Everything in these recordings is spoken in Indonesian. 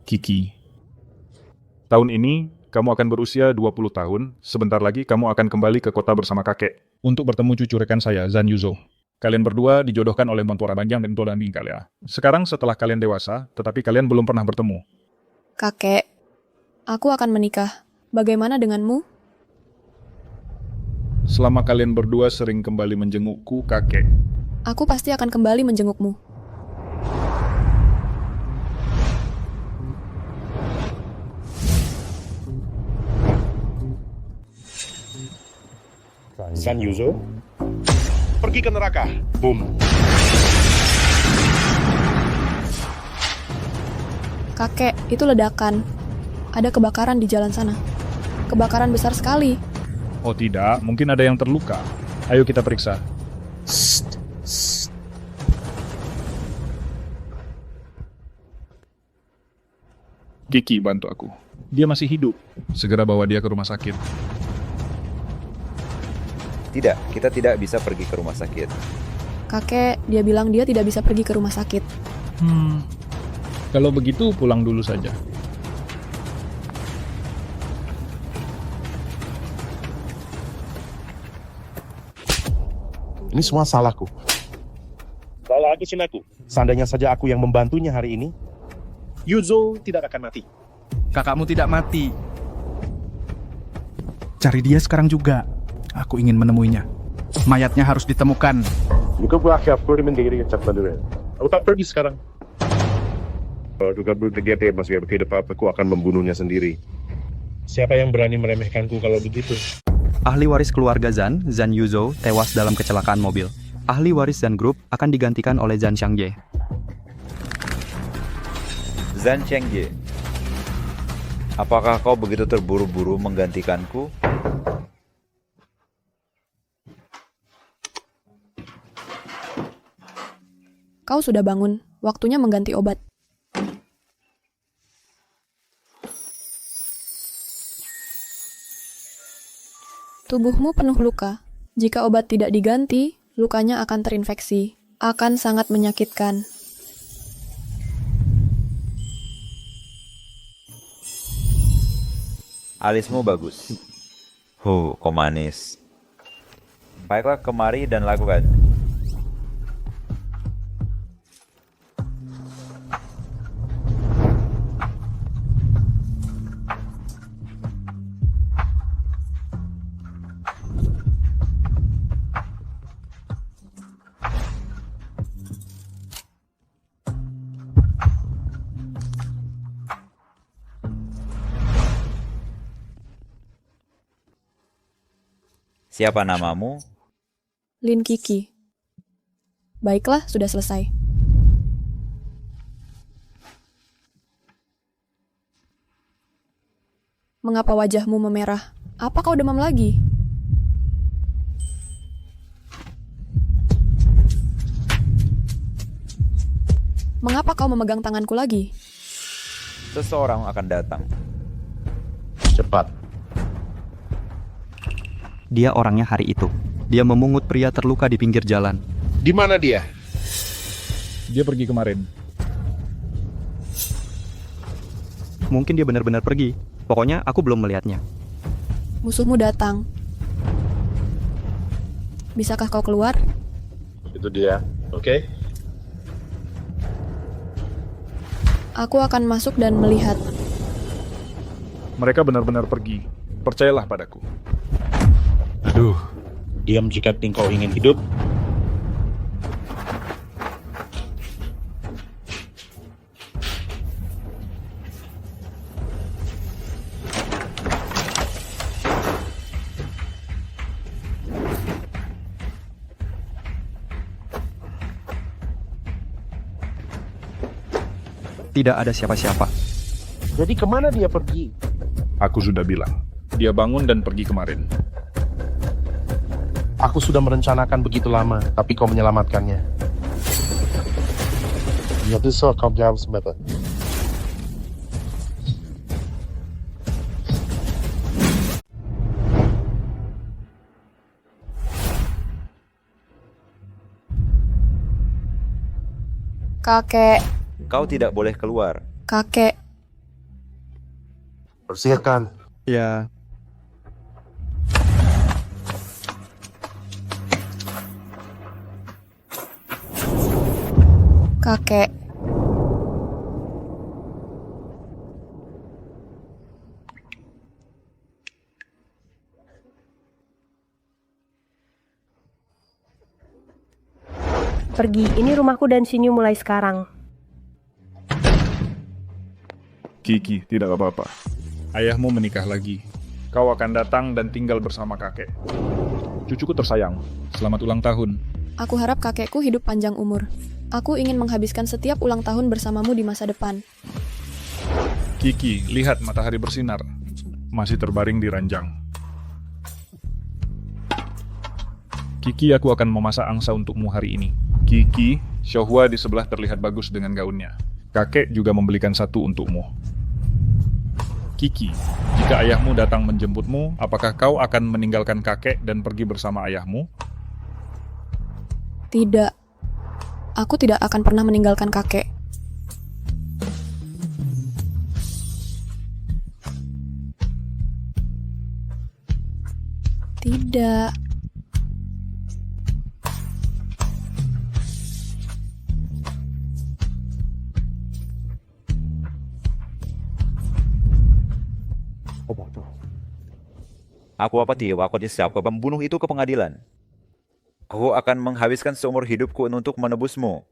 Kiki. Tahun ini, kamu akan berusia 20 tahun, sebentar lagi kamu akan kembali ke kota bersama kakek untuk bertemu cucu rekan saya, Zhan Yuzo. Kalian berdua dijodohkan oleh Mentora Banjang dan Todanding kalian. Sekarang setelah kalian dewasa, tetapi kalian belum pernah bertemu. Kakek, aku akan menikah. Bagaimana denganmu? Selama kalian berdua sering kembali menjengukku, kakek. Aku pasti akan kembali menjengukmu. Zhan Yuzo, pergi ke neraka. Boom. Kakek, itu ledakan. Ada kebakaran di jalan sana. Kebakaran besar sekali. Oh tidak, mungkin ada yang terluka. Ayo kita periksa. Kiki, bantu aku. Dia masih hidup. Segera bawa dia ke rumah sakit. Tidak, kita tidak bisa pergi ke rumah sakit. Kakek, dia bilang dia tidak bisa pergi ke rumah sakit. Kalau begitu, pulang dulu saja. Ini semua salahku. Salah aku, Cinaku. Seandainya saja aku yang membantunya hari ini, Yuzo tidak akan mati. Kakakmu tidak mati. Cari dia sekarang juga. Aku ingin menemuinya. Mayatnya harus ditemukan. Juga berakhir aku menjadi cepat dulu. Aku tak pergi sekarang. Juga berkegiatan masih berkehidupan, aku akan membunuhnya sendiri. Siapa yang berani meremehkanku kalau begitu? Ahli waris keluarga Zhan, Zhan Yuzo, tewas dalam kecelakaan mobil. Ahli waris Zhan Group akan digantikan oleh Zhan Xiangye. Zhan Xiangye, apakah kau begitu terburu-buru menggantikanku? Kau sudah bangun. Waktunya mengganti obat. Tubuhmu penuh luka. Jika obat tidak diganti, lukanya akan terinfeksi. Akan sangat menyakitkan. Alismu bagus. Kau manis. Baiklah, kemari dan lakukan. Siapa namamu? Lin Kiki. Baiklah, sudah selesai. Mengapa wajahmu memerah? Apa kau demam lagi? Mengapa kau memegang tanganku lagi? Seseorang akan datang. Cepat. Dia orangnya hari itu. Dia memungut pria terluka di pinggir jalan. Di mana dia? Dia pergi kemarin. Mungkin dia benar-benar pergi. Pokoknya aku belum melihatnya. Musuhmu datang. Bisakah kau keluar? Itu dia. Oke. Aku akan masuk dan melihat. Mereka benar-benar pergi. Percayalah padaku. Aduh. Diam jika engkau ingin hidup. Tidak ada siapa-siapa. Jadi kemana dia pergi? Aku sudah bilang. Dia bangun dan pergi kemarin. Aku sudah merencanakan begitu lama, tapi kau menyelamatkannya. Ya, itu soal kau jawab sebentar. Kakek, Kau tidak boleh keluar. kakek, Bersihkan. Ya, Kakek, Pergi, ini rumahku dan Shinyu mulai sekarang. Kiki, tidak apa-apa. Ayahmu menikah lagi. Kau akan datang dan tinggal bersama kakek. Cucuku tersayang, selamat ulang tahun. aku harap kakekku hidup panjang umur. Aku ingin menghabiskan setiap ulang tahun bersamamu di masa depan. Kiki, lihat matahari bersinar. Masih terbaring di ranjang. Kiki, aku akan memasak angsa untukmu hari ini. Kiki, Shohua di sebelah terlihat bagus dengan gaunnya. Kakek juga membelikan satu untukmu. Kiki, jika ayahmu datang menjemputmu, apakah kau akan meninggalkan kakek dan pergi bersama ayahmu? Tidak. Aku tidak akan pernah meninggalkan kakek. Tidak. Aku akan siap ke pembunuh itu ke pengadilan. Aku akan menghabiskan seumur hidupku untuk menebusmu.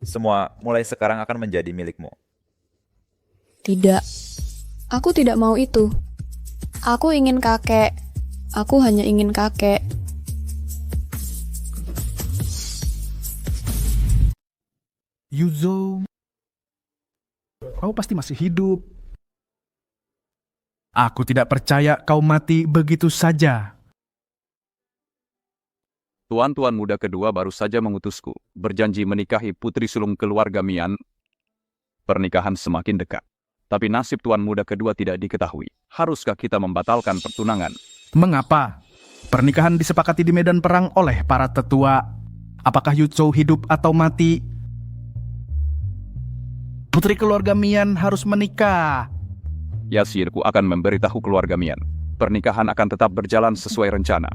Semua mulai sekarang akan menjadi milikmu. Tidak. Aku tidak mau itu. Aku ingin kakek. Aku hanya ingin kakek. Yuzo, kau pasti masih hidup. Aku tidak percaya kau mati begitu saja. Tuan-tuan muda kedua baru saja mengutusku, berjanji menikahi putri sulung keluarga Mian. Pernikahan semakin dekat. Tapi nasib tuan muda kedua tidak diketahui. Haruskah kita membatalkan pertunangan? Mengapa? Pernikahan disepakati di medan perang oleh para tetua. Apakah Yuzo hidup atau mati? Putri keluarga Mian harus menikah. Yasirku akan memberitahu keluarga Mian. Pernikahan akan tetap berjalan sesuai rencana.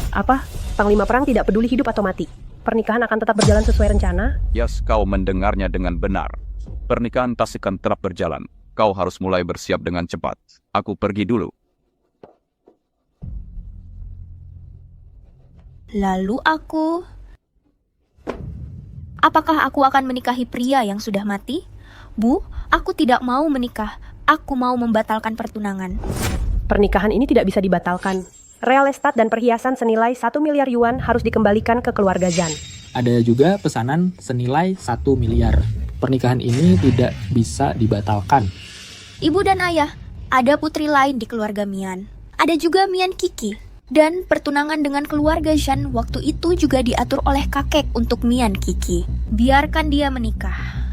Apa? Panglima perang tidak peduli hidup atau mati. Pernikahan akan tetap berjalan sesuai rencana. Yas, kau mendengarnya dengan benar. Pernikahan pasti akan tetap berjalan. Kau harus mulai bersiap dengan cepat. Aku pergi dulu. Lalu aku... Apakah aku akan menikahi pria yang sudah mati? Bu, aku tidak mau menikah. Aku mau membatalkan pertunangan. Pernikahan ini tidak bisa dibatalkan. Real estate dan perhiasan senilai 1 miliar yuan harus dikembalikan ke keluarga Zhan. Ada juga pesanan senilai 1 miliar. Pernikahan ini tidak bisa dibatalkan. Ibu dan ayah, ada putri lain di keluarga Mian. Ada juga Mian Kiki. Dan pertunangan dengan keluarga Zhan waktu itu juga diatur oleh kakek untuk Mian Kiki. Biarkan dia menikah.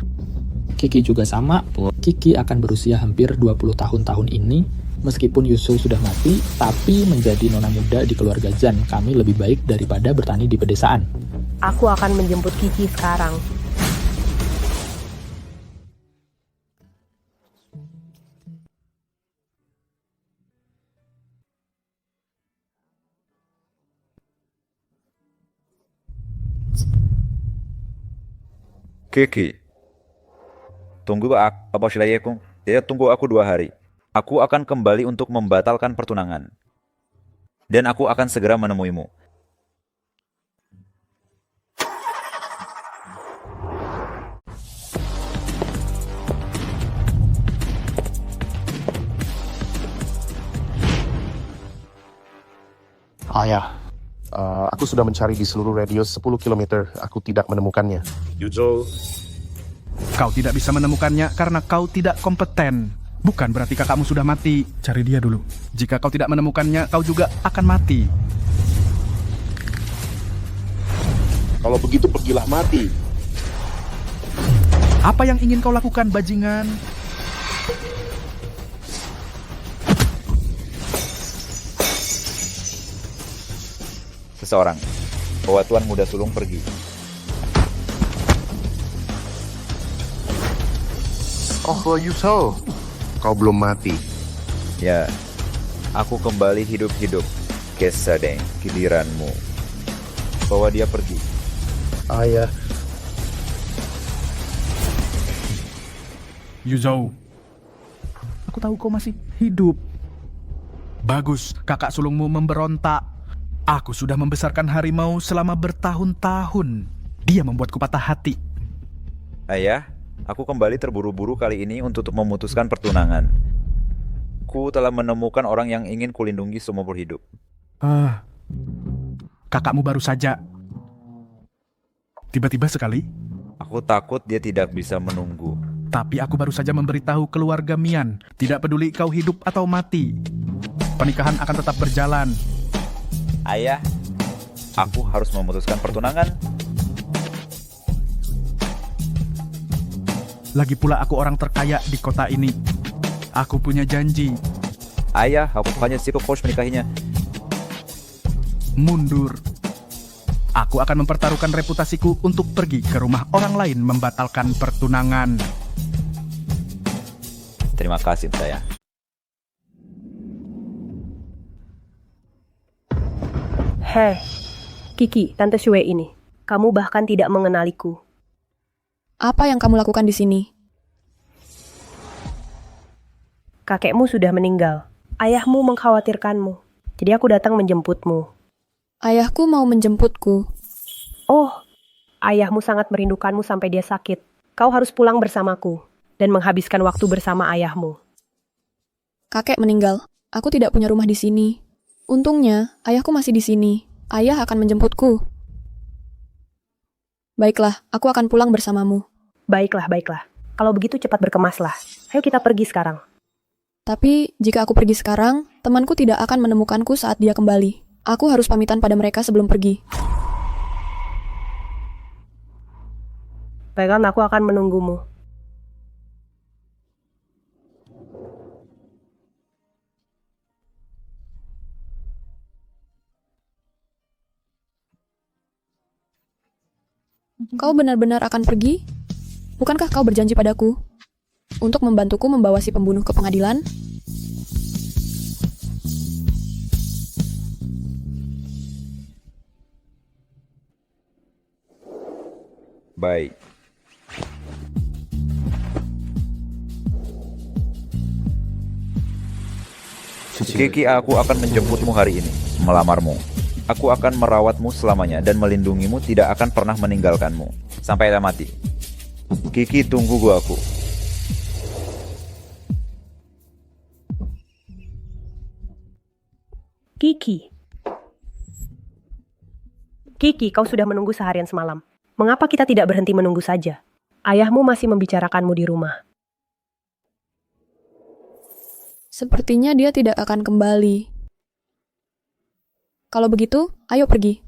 Kiki juga sama. Kiki akan berusia hampir 20 tahun ini. Meskipun Yuzo sudah mati, tapi menjadi nona muda di keluarga Zhan, kami lebih baik daripada bertani di pedesaan. Aku akan menjemput Kiki sekarang. Kiki, tunggu apa silayaku? Ya, tunggu aku 2 hari. Aku akan kembali untuk membatalkan pertunangan. Dan aku akan segera menemuimu. Ayah, aku sudah mencari di seluruh radius 10 km. Aku tidak menemukannya. Yuzo, Kau tidak bisa menemukannya karena kau tidak kompeten. Bukan berarti kakakmu sudah mati. Cari dia dulu. Jika kau tidak menemukannya, kau juga akan mati. kalau begitu pergilah mati. Apa yang ingin kau lakukan, bajingan? Seseorang, bawa tuan muda sulung pergi. Oh, Yuso. Kau belum mati. Ya, aku kembali hidup-hidup. Kesadeng, giliranmu. Bawa dia pergi. Ayah. Yuzou, aku tahu kau masih hidup. Bagus, kakak sulungmu memberontak. Aku sudah membesarkan harimau selama bertahun-tahun. Dia membuatku patah hati. Ayah, aku kembali terburu-buru kali ini untuk memutuskan pertunangan. Ku telah menemukan orang yang ingin kulindungi seumur hidup. Kakakmu baru saja. Tiba-tiba sekali. Aku takut dia tidak bisa menunggu. Tapi aku baru saja memberitahu keluarga Mian. Tidak peduli kau hidup atau mati. Pernikahan akan tetap berjalan. Ayah, aku harus memutuskan pertunangan. Lagi pula aku orang terkaya di kota ini. Aku punya janji. Ayah, aku hanya cukup harus menikahinya. Mundur. Aku akan mempertaruhkan reputasiku untuk pergi ke rumah orang lain membatalkan pertunangan. Terima kasih, sayang. Heh, Kiki, Tante Shue ini. Kamu bahkan tidak mengenaliku. Apa yang kamu lakukan di sini? Kakekmu sudah meninggal. Ayahmu mengkhawatirkanmu. Jadi aku datang menjemputmu. Ayahku mau menjemputku. Oh, ayahmu sangat merindukanmu sampai dia sakit. Kau harus pulang bersamaku dan menghabiskan waktu bersama ayahmu. Kakek meninggal. Aku tidak punya rumah di sini. Untungnya, ayahku masih di sini. Ayah akan menjemputku. Baiklah, aku akan pulang bersamamu. Baiklah, baiklah. Kalau begitu cepat berkemaslah. Ayo kita pergi sekarang. Tapi, jika aku pergi sekarang, temanku tidak akan menemukanku saat dia kembali. Aku harus pamitan pada mereka sebelum pergi. Baiklah, aku akan menunggumu. Kau benar-benar akan pergi? Bukankah kau berjanji padaku untuk membantuku membawa si pembunuh ke pengadilan? Baik. Kiki, aku akan menjemputmu hari ini, melamarmu. Aku akan merawatmu selamanya dan melindungimu, tidak akan pernah meninggalkanmu sampai dia mati. Kiki, tunggu aku. Kiki. Kiki, kau sudah menunggu seharian semalam. Mengapa kita tidak berhenti menunggu saja? Ayahmu masih membicarakanmu di rumah. Sepertinya dia tidak akan kembali. Kalau begitu, ayo pergi.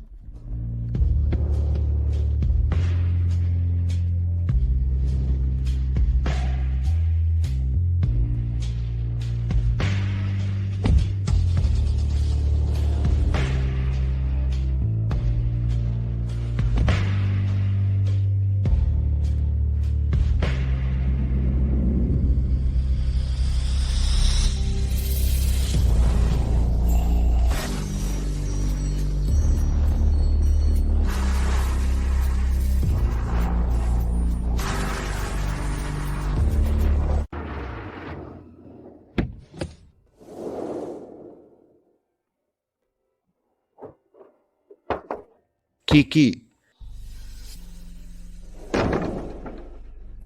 Kiki.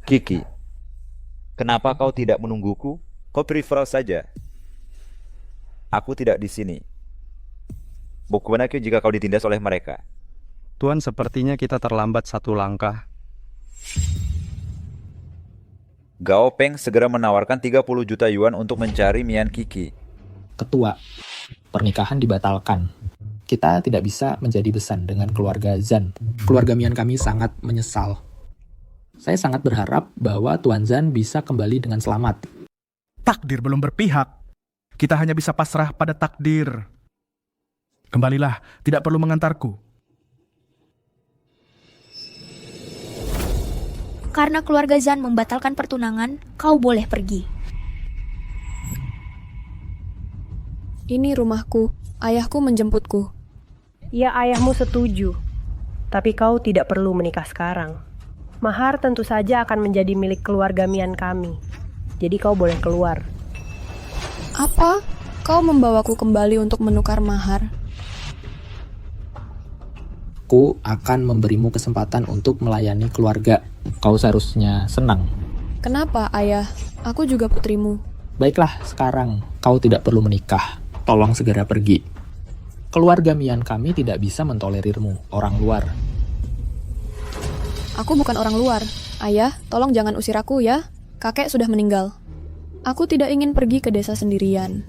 Kiki, kenapa kau tidak menungguku? Kau prefer saja. Aku tidak di sini. Bagaimana jika kau ditindas oleh mereka? Tuan, sepertinya kita terlambat satu langkah. Gao Peng segera menawarkan 30 juta yuan untuk mencari Mian Kiki. Ketua, pernikahan dibatalkan. Kita tidak bisa menjadi besan dengan keluarga Zan. Keluarga Mian kami sangat menyesal. Saya sangat berharap bahwa Tuan Zan bisa kembali dengan selamat. Takdir belum berpihak. Kita hanya bisa pasrah pada takdir. Kembalilah, tidak perlu mengantarku. Karena keluarga Zan membatalkan pertunangan, kau boleh pergi. Ini rumahku. Ayahku menjemputku. Ya, ayahmu setuju. Tapi kau tidak perlu menikah sekarang. Mahar tentu saja akan menjadi milik keluarga Mian kami. Jadi kau boleh keluar. Apa? Kau membawaku kembali untuk menukar mahar? Aku akan memberimu kesempatan untuk melayani keluarga. Kau seharusnya senang. Kenapa, Ayah? Aku juga putrimu. Baiklah, sekarang kau tidak perlu menikah. Tolong segera pergi. Keluarga Mian kami tidak bisa mentolerirmu, orang luar. Aku bukan orang luar. Ayah, tolong jangan usir aku ya. Kakek sudah meninggal. Aku tidak ingin pergi ke desa sendirian.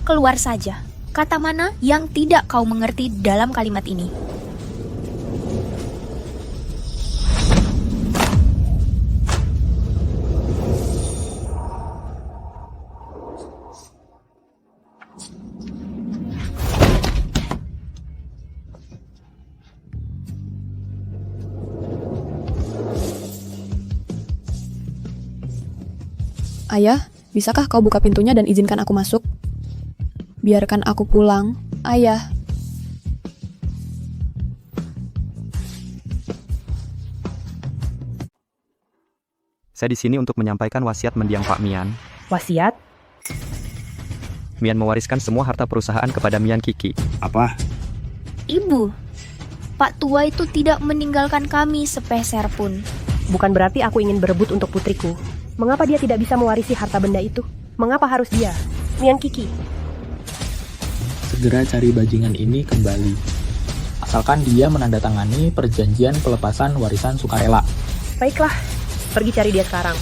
Keluar saja. Kata mana yang tidak kau mengerti dalam kalimat ini? Ayah, bisakah kau buka pintunya dan izinkan aku masuk? Biarkan aku pulang, Ayah. Saya di sini untuk menyampaikan wasiat mendiang Pak Mian. Wasiat? Mian mewariskan semua harta perusahaan kepada Mian Kiki. Apa? Ibu, Pak tua itu tidak meninggalkan kami sepeser pun. Bukan berarti aku ingin berebut untuk putriku. Mengapa dia tidak bisa mewarisi harta benda itu? Mengapa harus dia? Mian Kiki. Segera cari bajingan ini kembali. Asalkan dia menandatangani perjanjian pelepasan warisan sukarela. Baiklah, pergi cari dia sekarang.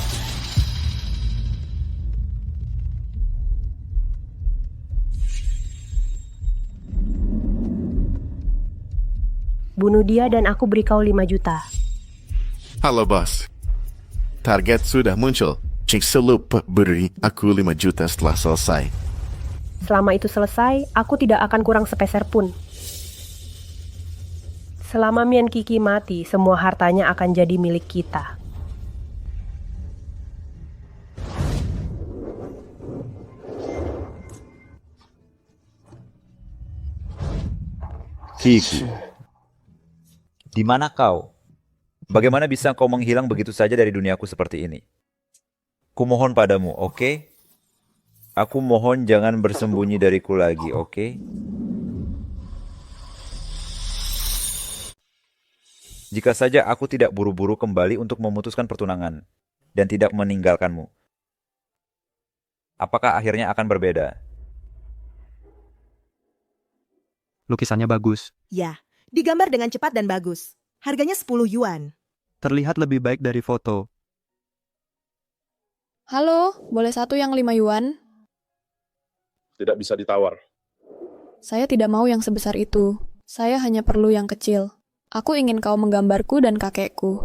Bunuh dia dan aku beri kau 5 juta. Halo bos. Target sudah muncul. Cik Selup beri aku 5 juta setelah selesai. Selama itu selesai, aku tidak akan kurang sepeser pun. Selama Mian Kiki mati, semua hartanya akan jadi milik kita. Kiki, di mana kau? Bagaimana bisa kau menghilang begitu saja dari duniaku seperti ini? Kumohon padamu, oke? Aku mohon jangan bersembunyi dariku lagi, oke? Jika saja aku tidak buru-buru kembali untuk memutuskan pertunangan dan tidak meninggalkanmu, apakah akhirnya akan berbeda? Lukisannya bagus. Ya, digambar dengan cepat dan bagus. Harganya 10 yuan. Terlihat lebih baik dari foto. Halo, boleh satu yang 5 yuan? Tidak bisa ditawar. Saya tidak mau yang sebesar itu. Saya hanya perlu yang kecil. Aku ingin kau menggambarku dan kakekku.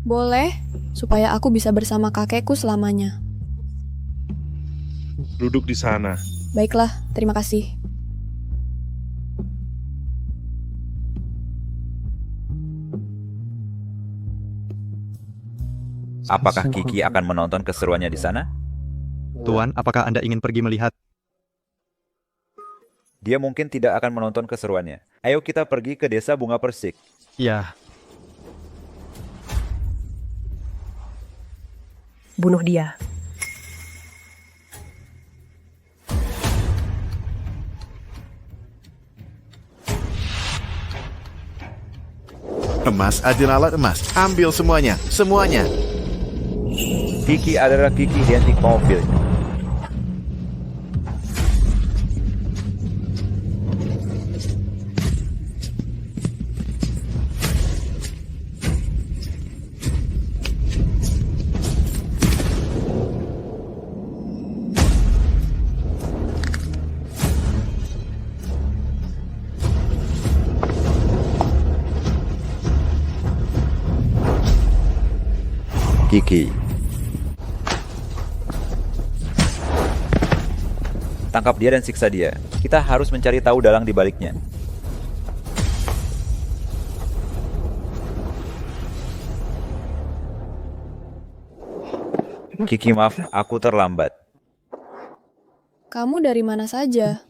Boleh, supaya aku bisa bersama kakekku selamanya. Duduk di sana. Baiklah, terima kasih. Apakah Kiki akan menonton keseruannya di sana? Tuan, apakah Anda ingin pergi melihat? Dia mungkin tidak akan menonton keseruannya. Ayo kita pergi ke desa bunga persik. Ya. Bunuh dia. Emas adalah alat emas. Ambil semuanya. Semuanya. Kiki adalah Kiki identik mobil. Kiki. Tangkap dia dan siksa dia. Kita harus mencari tahu dalang di baliknya. Kiki, maaf, aku terlambat. Kamu dari mana saja?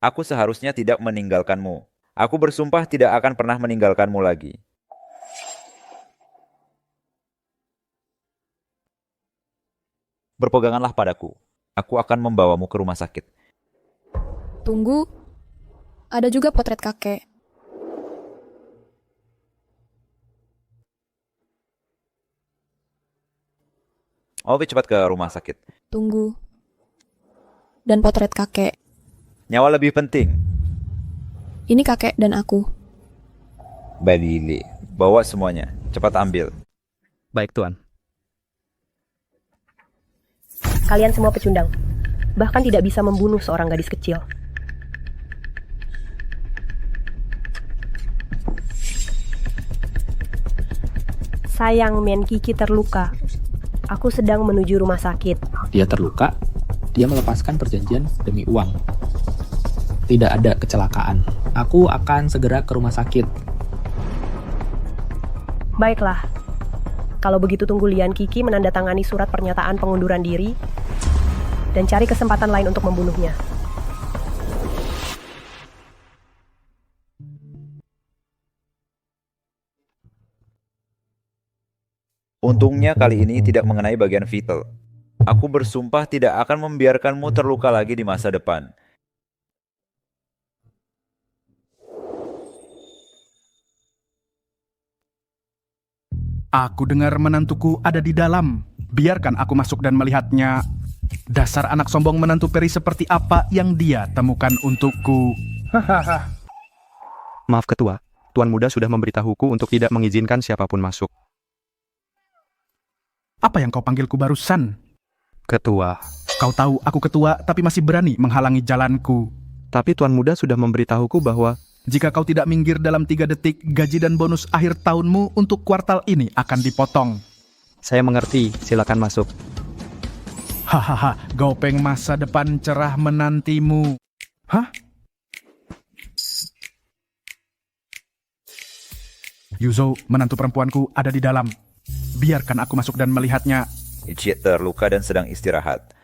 Aku seharusnya tidak meninggalkanmu. Aku bersumpah tidak akan pernah meninggalkanmu lagi. Berpeganganlah padaku. Aku akan membawamu ke rumah sakit. Tunggu. Ada juga potret kakek. Oke, cepat ke rumah sakit. Tunggu. Dan potret kakek. Nyawa lebih penting. Ini kakek dan aku. Balili, bawa semuanya. Cepat ambil. Baik, Tuan. Kalian semua pecundang. Bahkan tidak bisa membunuh seorang gadis kecil. Sayang, Mian Kiki terluka. Aku sedang menuju rumah sakit. Dia terluka, dia melepaskan perjanjian demi uang. Tidak ada kecelakaan. Aku akan segera ke rumah sakit. Baiklah. Kalau begitu tunggu Lian Kiki menandatangani surat pernyataan pengunduran diri dan cari kesempatan lain untuk membunuhnya. Untungnya kali ini tidak mengenai bagian vital. Aku bersumpah tidak akan membiarkanmu terluka lagi di masa depan. Aku dengar menantuku ada di dalam. Biarkan aku masuk dan melihatnya. Dasar anak sombong menantu peri seperti apa yang dia temukan untukku. Hahaha. Maaf Ketua, Tuan Muda sudah memberitahuku untuk tidak mengizinkan siapapun masuk. Apa yang kau panggilku barusan? Ketua. Kau tahu aku ketua tapi masih berani menghalangi jalanku. Tapi Tuan Muda sudah memberitahuku bahwa jika kau tidak minggir dalam 3 detik, gaji dan bonus akhir tahunmu untuk kuartal ini akan dipotong. Saya mengerti, silakan masuk. Hahaha, Gaopeng masa depan cerah menantimu. Hah? Yuzhou, menantu perempuanku ada di dalam. Biarkan aku masuk dan melihatnya. Ichie terluka dan sedang istirahat.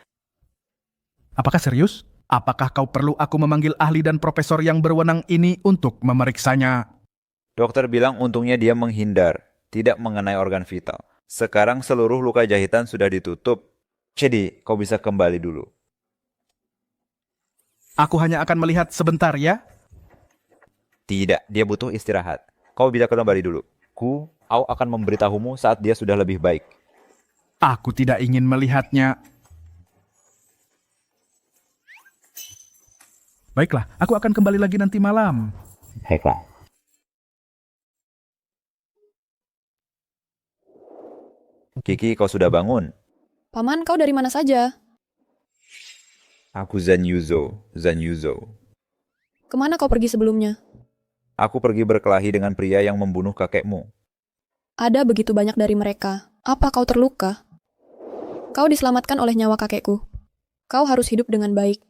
Apakah serius? Apakah kau perlu aku memanggil ahli dan profesor yang berwenang ini untuk memeriksanya? Dokter bilang untungnya dia menghindar, tidak mengenai organ vital. Sekarang seluruh luka jahitan sudah ditutup. Jadi, kau bisa kembali dulu. Aku hanya akan melihat sebentar ya? Tidak, dia butuh istirahat. Kau bisa kembali dulu. Kau akan memberitahumu saat dia sudah lebih baik. Aku tidak ingin melihatnya. Baiklah, aku akan kembali lagi nanti malam. Baiklah. Kiki, kau sudah bangun? Paman, kau dari mana saja? Aku Zan Yuzhou. Kemana kau pergi sebelumnya? Aku pergi berkelahi dengan pria yang membunuh kakekmu. Ada begitu banyak dari mereka. Apa kau terluka? Kau diselamatkan oleh nyawa kakekku. Kau harus hidup dengan baik.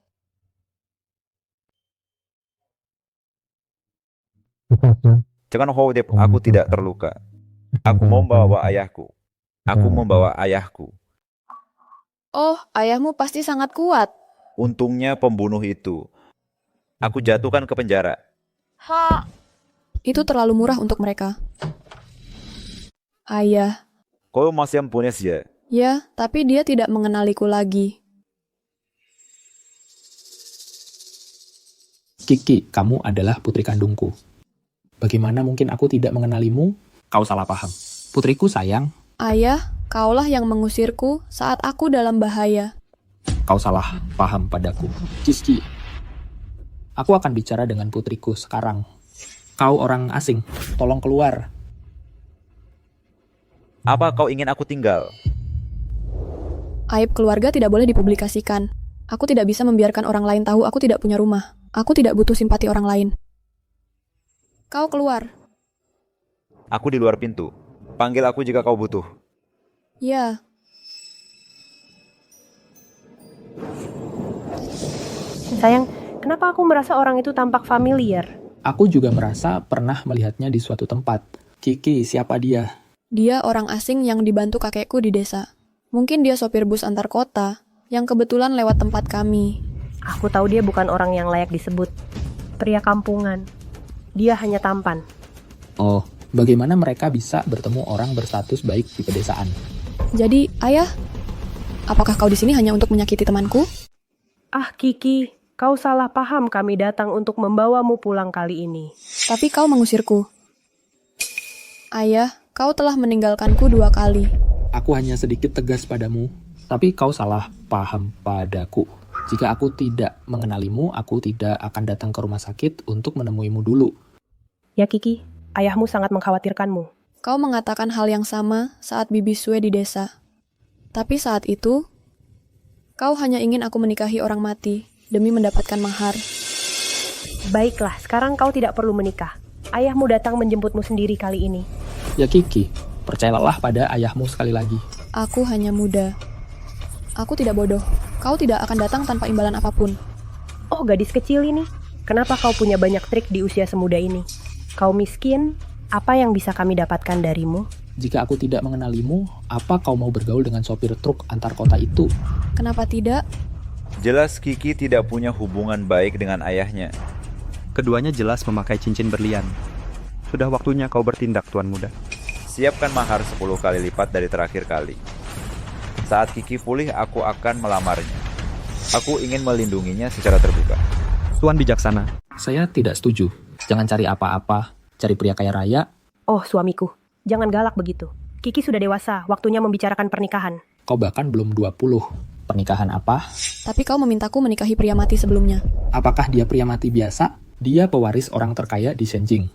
Jangan khawatir, aku tidak terluka. Aku membawa ayahku. Oh, ayahmu pasti sangat kuat. Untungnya pembunuh itu. Aku jatuhkan ke penjara. Itu terlalu murah untuk mereka. Ayah. Kau masih mempunyai dia. Ya, tapi dia tidak mengenaliku lagi. Kiki, kamu adalah putri kandungku. Bagaimana mungkin aku tidak mengenalimu? Kau salah paham. Putriku sayang. Ayah, kaulah yang mengusirku saat aku dalam bahaya. Kau salah paham padaku. Kiki, aku akan bicara dengan putriku sekarang. Kau orang asing, tolong keluar. Apa kau ingin aku tinggal? Aib keluarga tidak boleh dipublikasikan. Aku tidak bisa membiarkan orang lain tahu aku tidak punya rumah. Aku tidak butuh simpati orang lain. Kau keluar. Aku di luar pintu. Panggil aku jika kau butuh. Ya. Sayang, kenapa aku merasa orang itu tampak familiar? Aku juga merasa pernah melihatnya di suatu tempat. Kiki, siapa dia? Dia orang asing yang dibantu kakekku di desa. Mungkin dia sopir bus antar kota yang kebetulan lewat tempat kami. Aku tahu dia bukan orang yang layak disebut pria kampungan. Dia hanya tampan. Oh, bagaimana mereka bisa bertemu orang berstatus baik di pedesaan? Jadi, Ayah, apakah kau di sini hanya untuk menyakiti temanku? Ah, Kiki, kau salah paham kami datang untuk membawamu pulang kali ini. Tapi kau mengusirku. Ayah, kau telah meninggalkanku 2 kali. Aku hanya sedikit tegas padamu, tapi kau salah paham padaku. Jika aku tidak mengenalimu, aku tidak akan datang ke rumah sakit untuk menemuimu dulu. Ya Kiki, ayahmu sangat mengkhawatirkanmu. Kau mengatakan hal yang sama saat Bibi Sue di desa. Tapi saat itu, kau hanya ingin aku menikahi orang mati demi mendapatkan mahar. Baiklah, sekarang kau tidak perlu menikah. Ayahmu datang menjemputmu sendiri kali ini. Ya Kiki, percayalah pada ayahmu sekali lagi. Aku hanya muda. Aku tidak bodoh. Kau tidak akan datang tanpa imbalan apapun. Oh, gadis kecil ini. Kenapa kau punya banyak trik di usia semuda ini? Kau miskin, apa yang bisa kami dapatkan darimu? Jika aku tidak mengenalimu, apa kau mau bergaul dengan sopir truk antar kota itu? Kenapa tidak? Jelas Kiki tidak punya hubungan baik dengan ayahnya. Keduanya jelas memakai cincin berlian. Sudah waktunya kau bertindak, Tuan Muda. Siapkan mahar 10 kali lipat dari terakhir kali. Saat Kiki pulih, aku akan melamarnya. Aku ingin melindunginya secara terbuka. Tuan bijaksana. Saya tidak setuju. Jangan cari apa-apa. Cari pria kaya raya. Oh, suamiku. Jangan galak begitu. Kiki sudah dewasa, waktunya membicarakan pernikahan. Kau bahkan belum 20. Pernikahan apa? Tapi kau memintaku menikahi pria mati sebelumnya. Apakah dia pria mati biasa? Dia pewaris orang terkaya di Shenjing.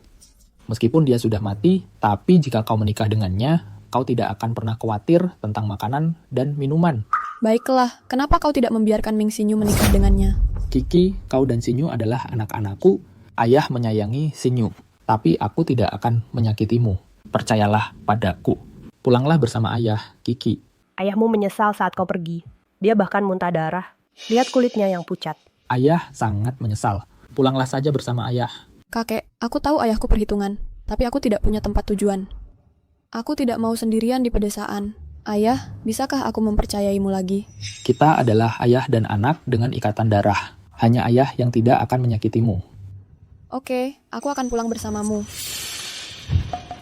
Meskipun dia sudah mati, tapi jika kau menikah dengannya, kau tidak akan pernah khawatir tentang makanan dan minuman. Baiklah, kenapa kau tidak membiarkan Ming Xinyu menikah dengannya? Kiki, kau dan Xinyu adalah anak-anakku. Ayah menyayangi Xinyu, tapi aku tidak akan menyakitimu. Percayalah padaku. Pulanglah bersama ayah, Kiki. Ayahmu menyesal saat kau pergi. Dia bahkan muntah darah. Lihat kulitnya yang pucat. Ayah sangat menyesal. Pulanglah saja bersama ayah. Kakek, aku tahu ayahku perhitungan, tapi aku tidak punya tempat tujuan. Aku tidak mau sendirian di pedesaan. Ayah, bisakah aku mempercayaimu lagi? Kita adalah ayah dan anak dengan ikatan darah. Hanya ayah yang tidak akan menyakitimu. Oke, aku akan pulang bersamamu.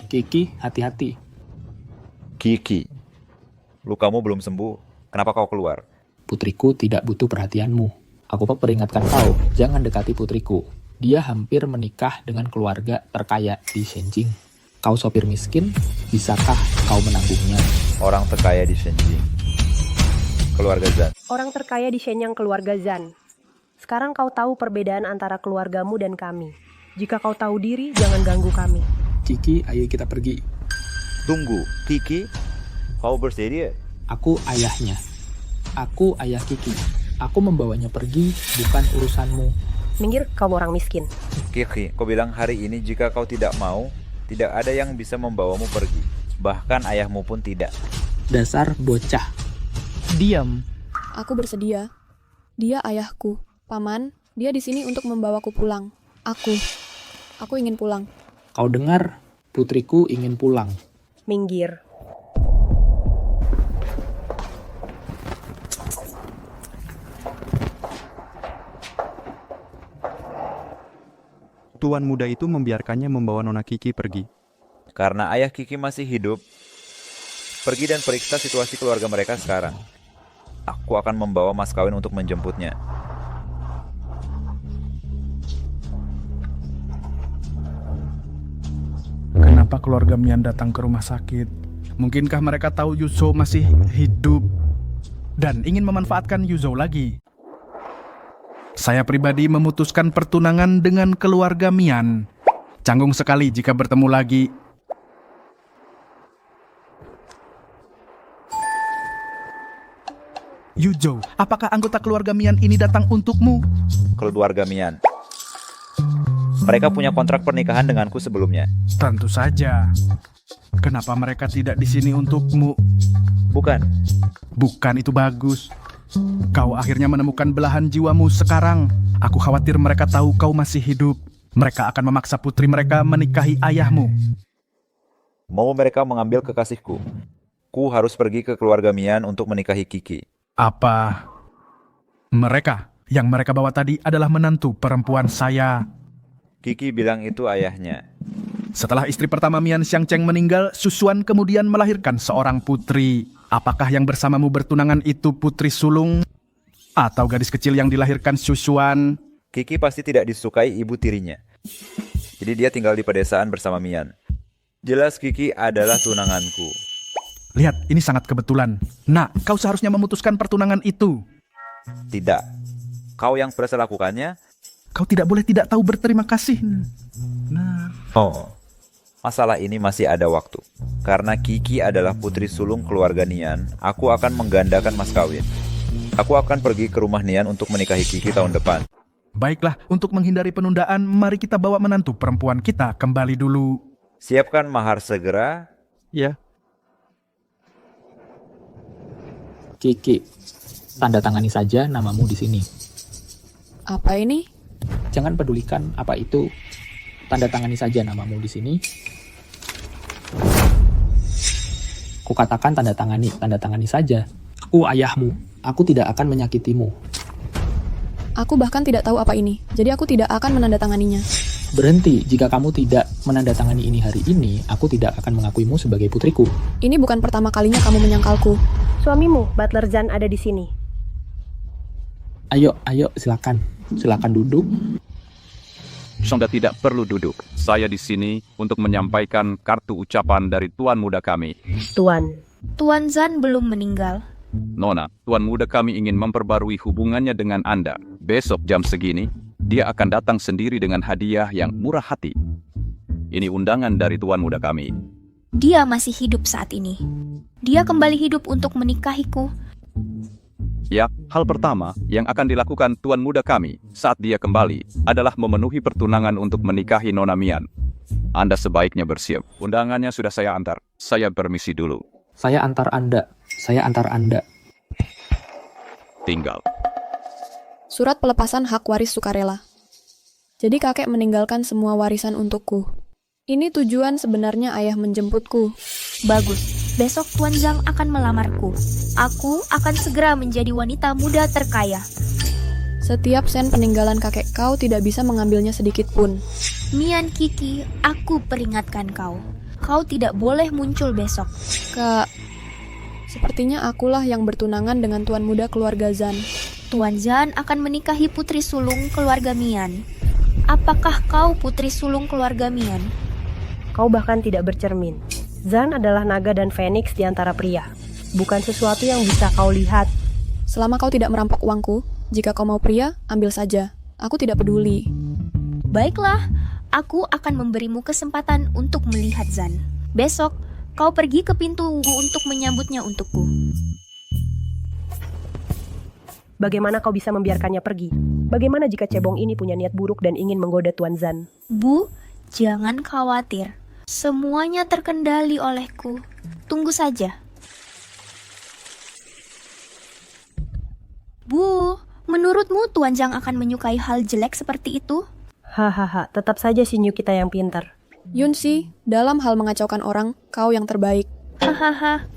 Kiki, hati-hati. Kiki, lukamu belum sembuh. Kenapa kau keluar? Putriku tidak butuh perhatianmu. Aku peringatkan kau, jangan dekati putriku. Dia hampir menikah dengan keluarga terkaya di Shenjing. Kau sopir miskin, bisakah kau menanggungnya? Orang terkaya di Shenjing. Keluarga Zan. Orang terkaya di Shenyang keluarga Zan. Sekarang kau tahu perbedaan antara keluargamu dan kami. Jika kau tahu diri, jangan ganggu kami. Kiki, ayo kita pergi. Tunggu, Kiki. Kau bersedia? Aku ayahnya. Aku ayah Kiki. Aku membawanya pergi, bukan urusanmu. Minggir, kau orang miskin. Kiki, kau bilang hari ini jika kau tidak mau, tidak ada yang bisa membawamu pergi. Bahkan ayahmu pun tidak. Dasar bocah. Diam. Aku bersedia. Dia ayahku. Paman, dia di sini untuk membawaku pulang. Aku ingin pulang. Kau dengar? Putriku ingin pulang. Minggir. Tuan muda itu membiarkannya membawa Nona Kiki pergi. Karena ayah Kiki masih hidup, pergi dan periksa situasi keluarga mereka sekarang. Aku akan membawa mas kawin untuk menjemputnya. Kenapa keluarga Mian datang ke rumah sakit? Mungkinkah mereka tahu Yuzhou masih hidup dan ingin memanfaatkan Yuzhou lagi? Saya pribadi memutuskan pertunangan dengan keluarga Mian. Canggung sekali jika bertemu lagi. Yuzhou, apakah anggota keluarga Mian ini datang untukmu? Keluarga Mian. Mereka punya kontrak pernikahan denganku sebelumnya. Tentu saja. Kenapa mereka tidak di sini untukmu? Bukan. Bukan itu bagus. Kau akhirnya menemukan belahan jiwamu sekarang. Aku khawatir mereka tahu kau masih hidup. Mereka akan memaksa putri mereka menikahi ayahmu. Mau mereka mengambil kekasihku. Ku harus pergi ke keluarga Mian untuk menikahi Kiki. Apa mereka yang mereka bawa tadi adalah menantu perempuan saya? Kiki bilang itu ayahnya. Setelah istri pertama Mian Xiangcheng meninggal, Susuan kemudian melahirkan seorang putri. Apakah yang bersamamu bertunangan itu putri sulung? Atau gadis kecil yang dilahirkan Susuan? Kiki pasti tidak disukai ibu tirinya. Jadi dia tinggal di pedesaan bersama Mian. Jelas Kiki adalah tunanganku. Lihat, ini sangat kebetulan. Nak, kau seharusnya memutuskan pertunangan itu. Tidak. Kau yang berhasil lakukannya. Kau tidak boleh tidak tahu berterima kasih. Oh, masalah ini masih ada waktu. Karena Kiki adalah putri sulung keluarga Nian, aku akan menggandakan mas kawin. Aku akan pergi ke rumah Nian untuk menikahi Kiki tahun depan. Baiklah, untuk menghindari penundaan, mari kita bawa menantu perempuan kita kembali dulu. Siapkan mahar segera. Ya. Kiki, tanda tangani saja namamu di sini. Apa ini? Jangan pedulikan apa itu. Tanda tangani saja namamu di sini. Kukatakan tanda tangani saja. Aku ayahmu. Aku tidak akan menyakitimu. Aku bahkan tidak tahu apa ini, jadi aku tidak akan menandatanganinya. Berhenti, jika kamu tidak menandatangani ini hari ini, aku tidak akan mengakuimu sebagai putriku. Ini bukan pertama kalinya kamu menyangkalku. Suamimu, Butler Zan, ada di sini. Ayo, silakan. Silakan duduk. Sonda tidak perlu duduk. Saya di sini untuk menyampaikan kartu ucapan dari Tuan Muda kami. Tuan. Tuan Zan belum meninggal. Nona, Tuan Muda kami ingin memperbarui hubungannya dengan Anda. Besok jam segini, dia akan datang sendiri dengan hadiah yang murah hati. Ini undangan dari Tuan Muda kami. Dia masih hidup saat ini. Dia kembali hidup untuk menikahiku. Ya, hal pertama yang akan dilakukan Tuan Muda kami saat dia kembali adalah memenuhi pertunangan untuk menikahi Nona Mian. Anda sebaiknya bersiap. Undangannya sudah saya antar. Saya permisi dulu. Saya antar Anda. Tinggal. Surat pelepasan hak waris sukarela. Jadi kakek meninggalkan semua warisan untukku. Ini tujuan sebenarnya ayah menjemputku. Bagus. Besok Tuan Zhang akan melamarku. Aku akan segera menjadi wanita muda terkaya. Setiap sen peninggalan kakek kau tidak bisa mengambilnya sedikit pun. Mian Kiki, aku peringatkan kau. Kau tidak boleh muncul besok. Kak, sepertinya akulah yang bertunangan dengan tuan muda keluarga Zan. Tuan Zan akan menikahi putri sulung keluarga Mian. Apakah kau putri sulung keluarga Mian? Kau bahkan tidak bercermin. Zan adalah naga dan Phoenix di antara pria. Bukan sesuatu yang bisa kau lihat. Selama kau tidak merampok uangku, jika kau mau pria, ambil saja. Aku tidak peduli. Baiklah, aku akan memberimu kesempatan untuk melihat Zan. Besok, kau pergi ke pintu untuk menyambutnya untukku. Bagaimana kau bisa membiarkannya pergi? Bagaimana jika cebong ini punya niat buruk dan ingin menggoda Tuan Zan? Bu, jangan khawatir. Semuanya terkendali olehku. Tunggu saja. Bu, menurutmu Tuan Zhang akan menyukai hal jelek seperti itu? Hahaha, tetap saja si Nyu kita yang pintar. Yunsi, dalam hal mengacaukan orang, kau yang terbaik. Hahaha.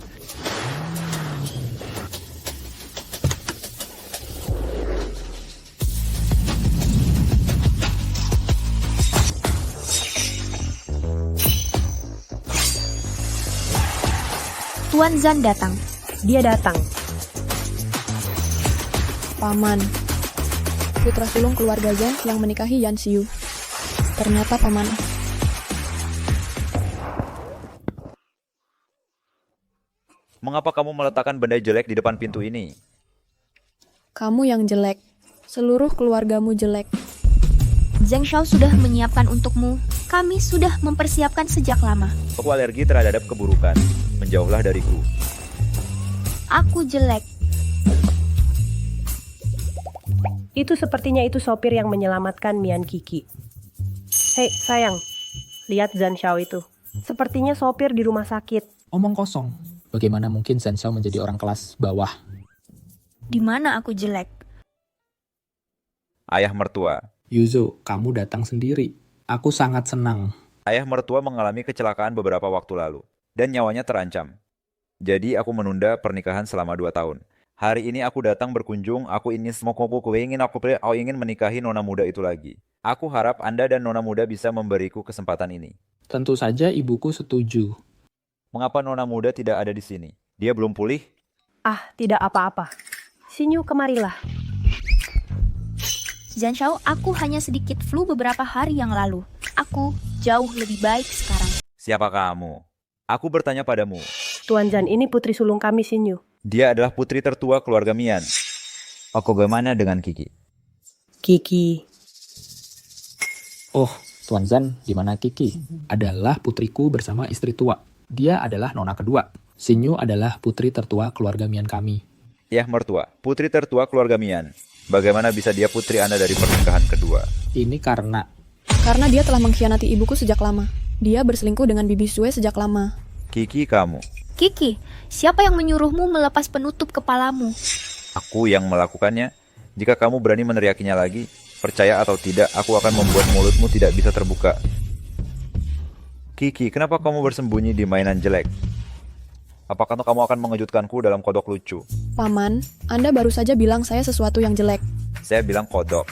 Tuan Zan datang. Dia datang. Paman, putra sulung keluarga Zan yang menikahi Yan Xiu. Ternyata paman. Mengapa kamu meletakkan benda jelek di depan pintu ini? Kamu yang jelek. Seluruh keluargamu jelek. Zheng Shao sudah menyiapkan untukmu. Kami sudah mempersiapkan sejak lama. Aku alergi terhadap keburukan. Menjauhlah dariku. Aku jelek. Itu sepertinya itu sopir yang menyelamatkan Mian Kiki. Hei, sayang. Lihat Zan Xiao itu. Sepertinya sopir di rumah sakit. Omong kosong. Bagaimana mungkin Zan Xiao menjadi orang kelas bawah? Di mana aku jelek? Ayah mertua. Yuzo, kamu datang sendiri. Aku sangat senang. Ayah mertua mengalami kecelakaan beberapa waktu lalu, dan nyawanya terancam. Jadi aku menunda pernikahan selama 2 tahun. Hari ini aku datang berkunjung, aku ingin ingin menikahi nona muda itu lagi. Aku harap Anda dan nona muda bisa memberiku kesempatan ini. Tentu saja ibuku setuju. Mengapa nona muda tidak ada di sini? Dia belum pulih? Ah, tidak apa-apa. Xinyu, kemarilah. Zanshao, aku hanya sedikit flu beberapa hari yang lalu. Aku jauh lebih baik sekarang. Siapa kamu? Aku bertanya padamu. Tuan Zan ini putri sulung kami, Xinyu. Dia adalah putri tertua keluarga Mian. Aku bagaimana dengan Kiki? Kiki. Oh, Tuan Zan, di mana Kiki? Adalah putriku bersama istri tua. Dia adalah nona kedua. Xinyu adalah putri tertua keluarga Mian kami. Ya, mertua. Putri tertua keluarga Mian. Bagaimana bisa dia putri Anda dari pernikahan kedua? Ini karena dia telah mengkhianati ibuku sejak lama. Dia berselingkuh dengan Bibi Sue sejak lama. Kiki, kamu. Kiki, siapa yang menyuruhmu melepas penutup kepalamu? Aku yang melakukannya. Jika kamu berani meneriakinya lagi, percaya atau tidak, aku akan membuat mulutmu tidak bisa terbuka. Kiki, kenapa kamu bersembunyi di mainan jelek? Apakah kamu akan mengejutkanku dalam kodok lucu? Paman, Anda baru saja bilang saya sesuatu yang jelek. Saya bilang kodok.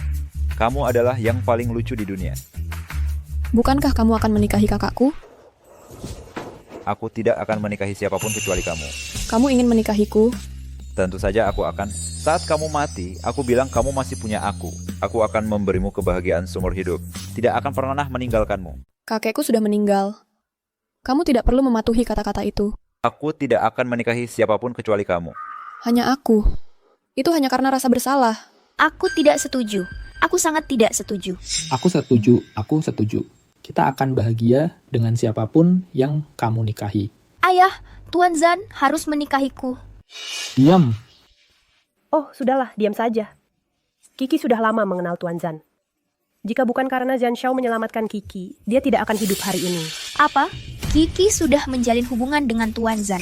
Kamu adalah yang paling lucu di dunia. Bukankah kamu akan menikahi kakakku? Aku tidak akan menikahi siapapun kecuali kamu. Kamu ingin menikahiku? Tentu saja aku akan. Saat kamu mati, aku bilang kamu masih punya aku. Aku akan memberimu kebahagiaan seumur hidup. Tidak akan pernah meninggalkanmu. Kakekku sudah meninggal. Kamu tidak perlu mematuhi kata-kata itu. Aku tidak akan menikahi siapapun kecuali kamu. Hanya aku. Itu hanya karena rasa bersalah. Aku tidak setuju. Aku sangat tidak setuju. Aku setuju. Kita akan bahagia dengan siapapun yang kamu nikahi. Ayah, Tuan Zan harus menikahiku. Diam. Oh, sudahlah, diam saja. Kiki sudah lama mengenal Tuan Zan. Jika bukan karena Zanshao menyelamatkan Kiki, dia tidak akan hidup hari ini. Apa? Kiki sudah menjalin hubungan dengan Tuan Zan.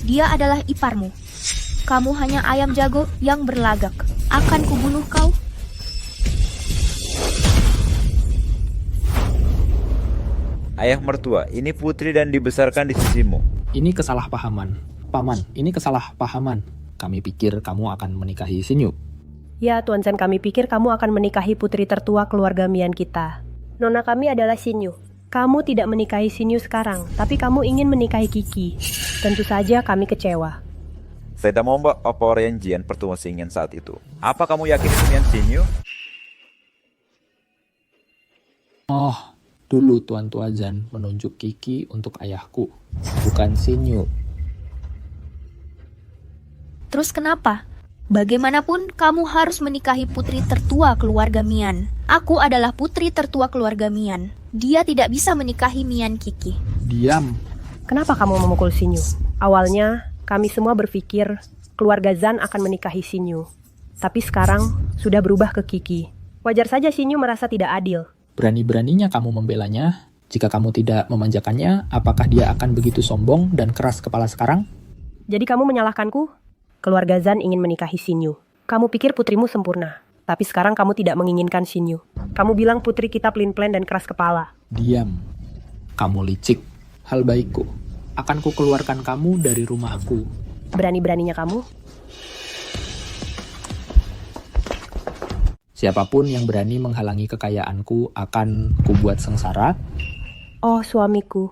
Dia adalah iparmu. Kamu hanya ayam jago yang berlagak. Akan kubunuh kau. Ayah mertua, ini putri dan dibesarkan di sisimu. Ini kesalahpahaman. Paman, ini kesalahpahaman. Kami pikir kamu akan menikahi Xinyu. Ya, Tuan Zan, kami pikir kamu akan menikahi putri tertua keluarga Mian kita. Nona kami adalah Xinyu. Kamu tidak menikahi Xinyu sekarang, tapi kamu ingin menikahi Kiki. Tentu saja kami kecewa. Saya tidak mau apa orienjian pertemuan singin saat itu. Apa kamu yakin itu Mian Xinyu? Oh, dulu Tuan Zan menunjuk Kiki untuk ayahku, bukan Xinyu. Terus kenapa? Bagaimanapun, kamu harus menikahi putri tertua keluarga Mian. Aku adalah putri tertua keluarga Mian. Dia tidak bisa menikahi Mian Kiki. Diam. Kenapa kamu memukul Xinyu? Awalnya, kami semua berpikir keluarga Zan akan menikahi Xinyu. Tapi sekarang, sudah berubah ke Kiki. Wajar saja Xinyu merasa tidak adil. Berani-beraninya kamu membelanya. Jika kamu tidak memanjakannya, apakah dia akan begitu sombong dan keras kepala sekarang? Jadi kamu menyalahkanku? Keluarga Zan ingin menikahi Xinyu. Kamu pikir putrimu sempurna, tapi sekarang kamu tidak menginginkan Xinyu. Kamu bilang putri kita pelin-pelan dan keras kepala. Diam. Kamu licik. Hal baikku. Akan ku keluarkan kamu dari rumahku. Berani-beraninya kamu? Siapapun yang berani menghalangi kekayaanku akan kubuat sengsara. Oh, suamiku.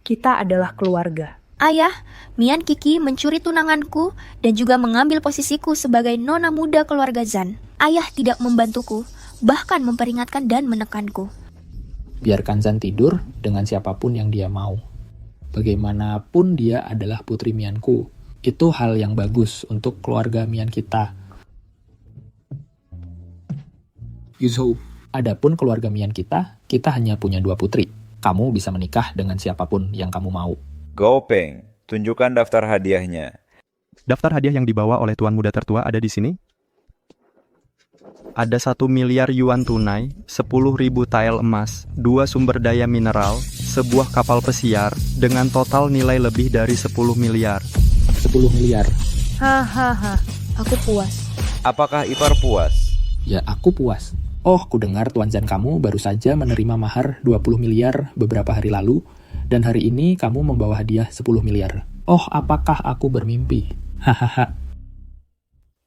Kita adalah keluarga. Ayah, Mian Kiki mencuri tunanganku dan juga mengambil posisiku sebagai nona muda keluarga Zan. Ayah tidak membantuku, bahkan memperingatkan dan menekanku. Biarkan Zan tidur dengan siapapun yang dia mau. Bagaimanapun dia adalah putri Mianku. Itu hal yang bagus untuk keluarga Mian kita. Yuzhou, adapun keluarga Mian kita hanya punya 2 putri. Kamu bisa menikah dengan siapapun yang kamu mau. Gopeng, tunjukkan daftar hadiahnya. Daftar hadiah yang dibawa oleh Tuan Muda Tertua ada di sini. Ada 1 miliar yuan tunai, 10.000 tael emas, 2 sumber daya mineral, sebuah kapal pesiar, dengan total nilai lebih dari 10 miliar. 10 miliar. Hahaha. Aku puas. Apakah Ipar puas? Ya, aku puas. Oh, ku dengar Tuan Zan kamu baru saja menerima mahar 20 miliar beberapa hari lalu, dan hari ini kamu membawa hadiah 10 miliar. Oh, apakah aku bermimpi? Hahaha.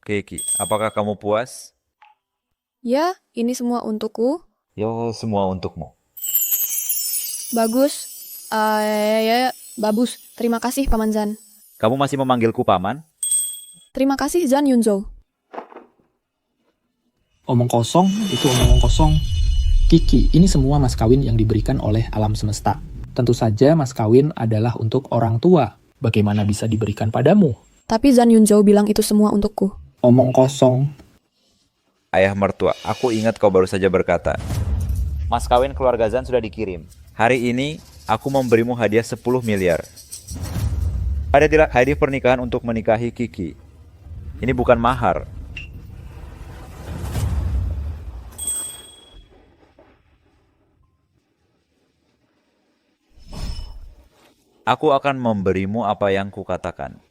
Kiki, apakah kamu puas? Ya, ini semua untukku. Yo, semua untukmu. Bagus. Ya, bagus. Terima kasih, Paman Zan. Kamu masih memanggilku paman? Terima kasih, Zan Yunzo. Omong kosong, itu omong kosong. Kiki, ini semua mas kawin yang diberikan oleh alam semesta. Tentu saja mas kawin adalah untuk orang tua. Bagaimana bisa diberikan padamu? Tapi Zan Yunzo bilang itu semua untukku. Omong kosong. Ayah mertua, aku ingat kau baru saja berkata, mas kawin keluarga Zan sudah dikirim. Hari ini, aku memberimu hadiah 10 miliar. Ada hadiah pernikahan untuk menikahi Kiki. Ini bukan mahar. Aku akan memberimu apa yang kukatakan.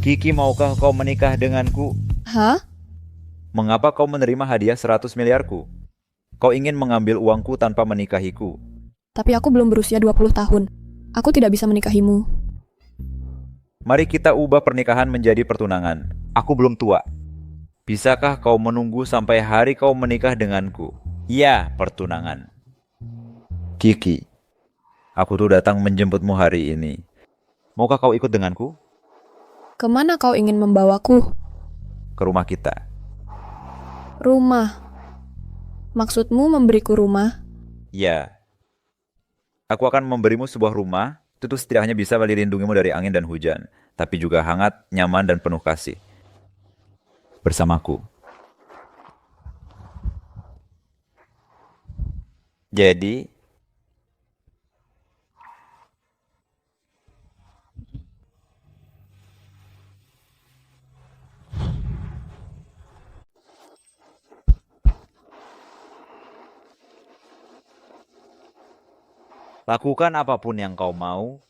Kiki, maukah kau menikah denganku? Hah? Mengapa kau menerima hadiah 100 miliarku? Kau ingin mengambil uangku tanpa menikahiku. Tapi aku belum berusia 20 tahun. Aku tidak bisa menikahimu. Mari kita ubah pernikahan menjadi pertunangan. Aku belum tua. Bisakah kau menunggu sampai hari kau menikah denganku? Ya, pertunangan. Kiki, aku tuh datang menjemputmu hari ini. Maukah kau ikut denganku? Kemana kau ingin membawaku? Ke rumah kita. Rumah. Maksudmu memberiku rumah? Ya. Aku akan memberimu sebuah rumah. Itu tuh tidak hanya bisa melindungimu dari angin dan hujan, tapi juga hangat, nyaman, dan penuh kasih. Bersamaku. Jadi, lakukan apapun yang kau mau.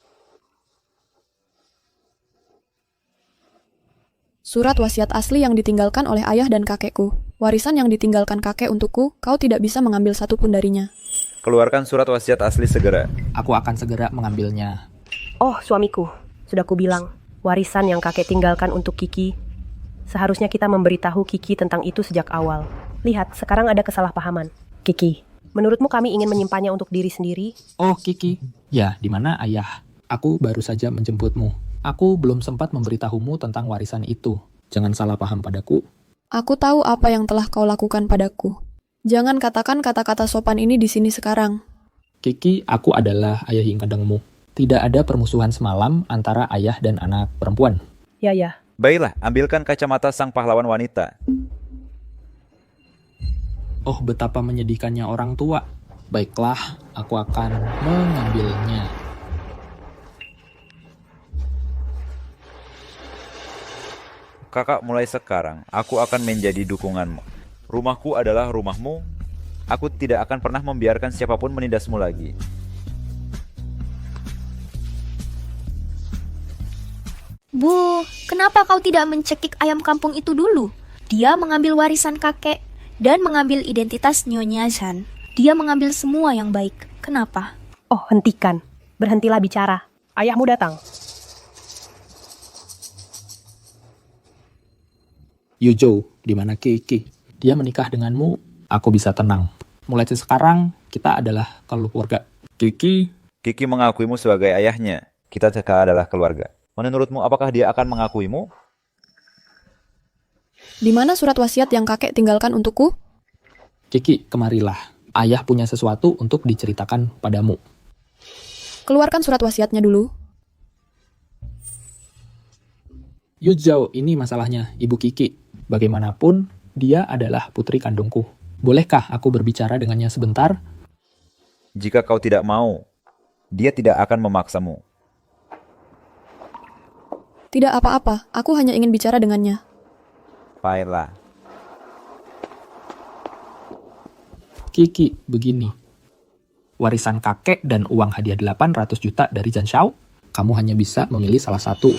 Surat wasiat asli yang ditinggalkan oleh ayah dan kakekku. Warisan yang ditinggalkan kakek untukku, kau tidak bisa mengambil satupun darinya. Keluarkan surat wasiat asli segera. Aku akan segera mengambilnya. Oh, suamiku, sudah kubilang, warisan yang kakek tinggalkan untuk Kiki. Seharusnya kita memberitahu Kiki tentang itu sejak awal. Lihat, sekarang ada kesalahpahaman. Kiki, menurutmu kami ingin menyimpannya untuk diri sendiri? Oh, Kiki. Ya, di mana ayah? Aku baru saja menjemputmu. Aku belum sempat memberitahumu tentang warisan itu. Jangan salah paham padaku. Aku tahu apa yang telah kau lakukan padaku. Jangan katakan kata-kata sopan ini di sini sekarang. Kiki, aku adalah ayah yang kandangmu. Tidak ada permusuhan semalam antara ayah dan anak perempuan. Ya. Baiklah, ambilkan kacamata sang pahlawan wanita. Oh, betapa menyedihkannya orang tua. Baiklah, aku akan mengambilnya. Kakak, mulai sekarang, aku akan menjadi dukunganmu. Rumahku adalah rumahmu. Aku tidak akan pernah membiarkan siapapun menindasmu lagi. Bu, kenapa kau tidak mencekik ayam kampung itu dulu? Dia mengambil warisan kakek dan mengambil identitas Nyonya Zan. Dia mengambil semua yang baik. Kenapa? Oh, hentikan. Berhentilah bicara. Ayahmu datang. Yujo, di mana Kiki? Dia menikah denganmu, aku bisa tenang. Mulai sekarang, kita adalah keluarga. Kiki mengakuimu sebagai ayahnya. Kita sekarang adalah keluarga. Menurutmu, apakah dia akan mengakuimu? Di mana surat wasiat yang kakek tinggalkan untukku? Kiki, kemarilah. Ayah punya sesuatu untuk diceritakan padamu. Keluarkan surat wasiatnya dulu. Yujo, ini masalahnya, Ibu Kiki. Bagaimanapun, dia adalah putri kandungku. Bolehkah aku berbicara dengannya sebentar? Jika kau tidak mau, dia tidak akan memaksamu. Tidak apa-apa, aku hanya ingin bicara dengannya. Baiklah. Kiki, begini. warisan kakek dan uang hadiah 800 juta dari Zhan Xiao, kamu hanya bisa memilih salah satu.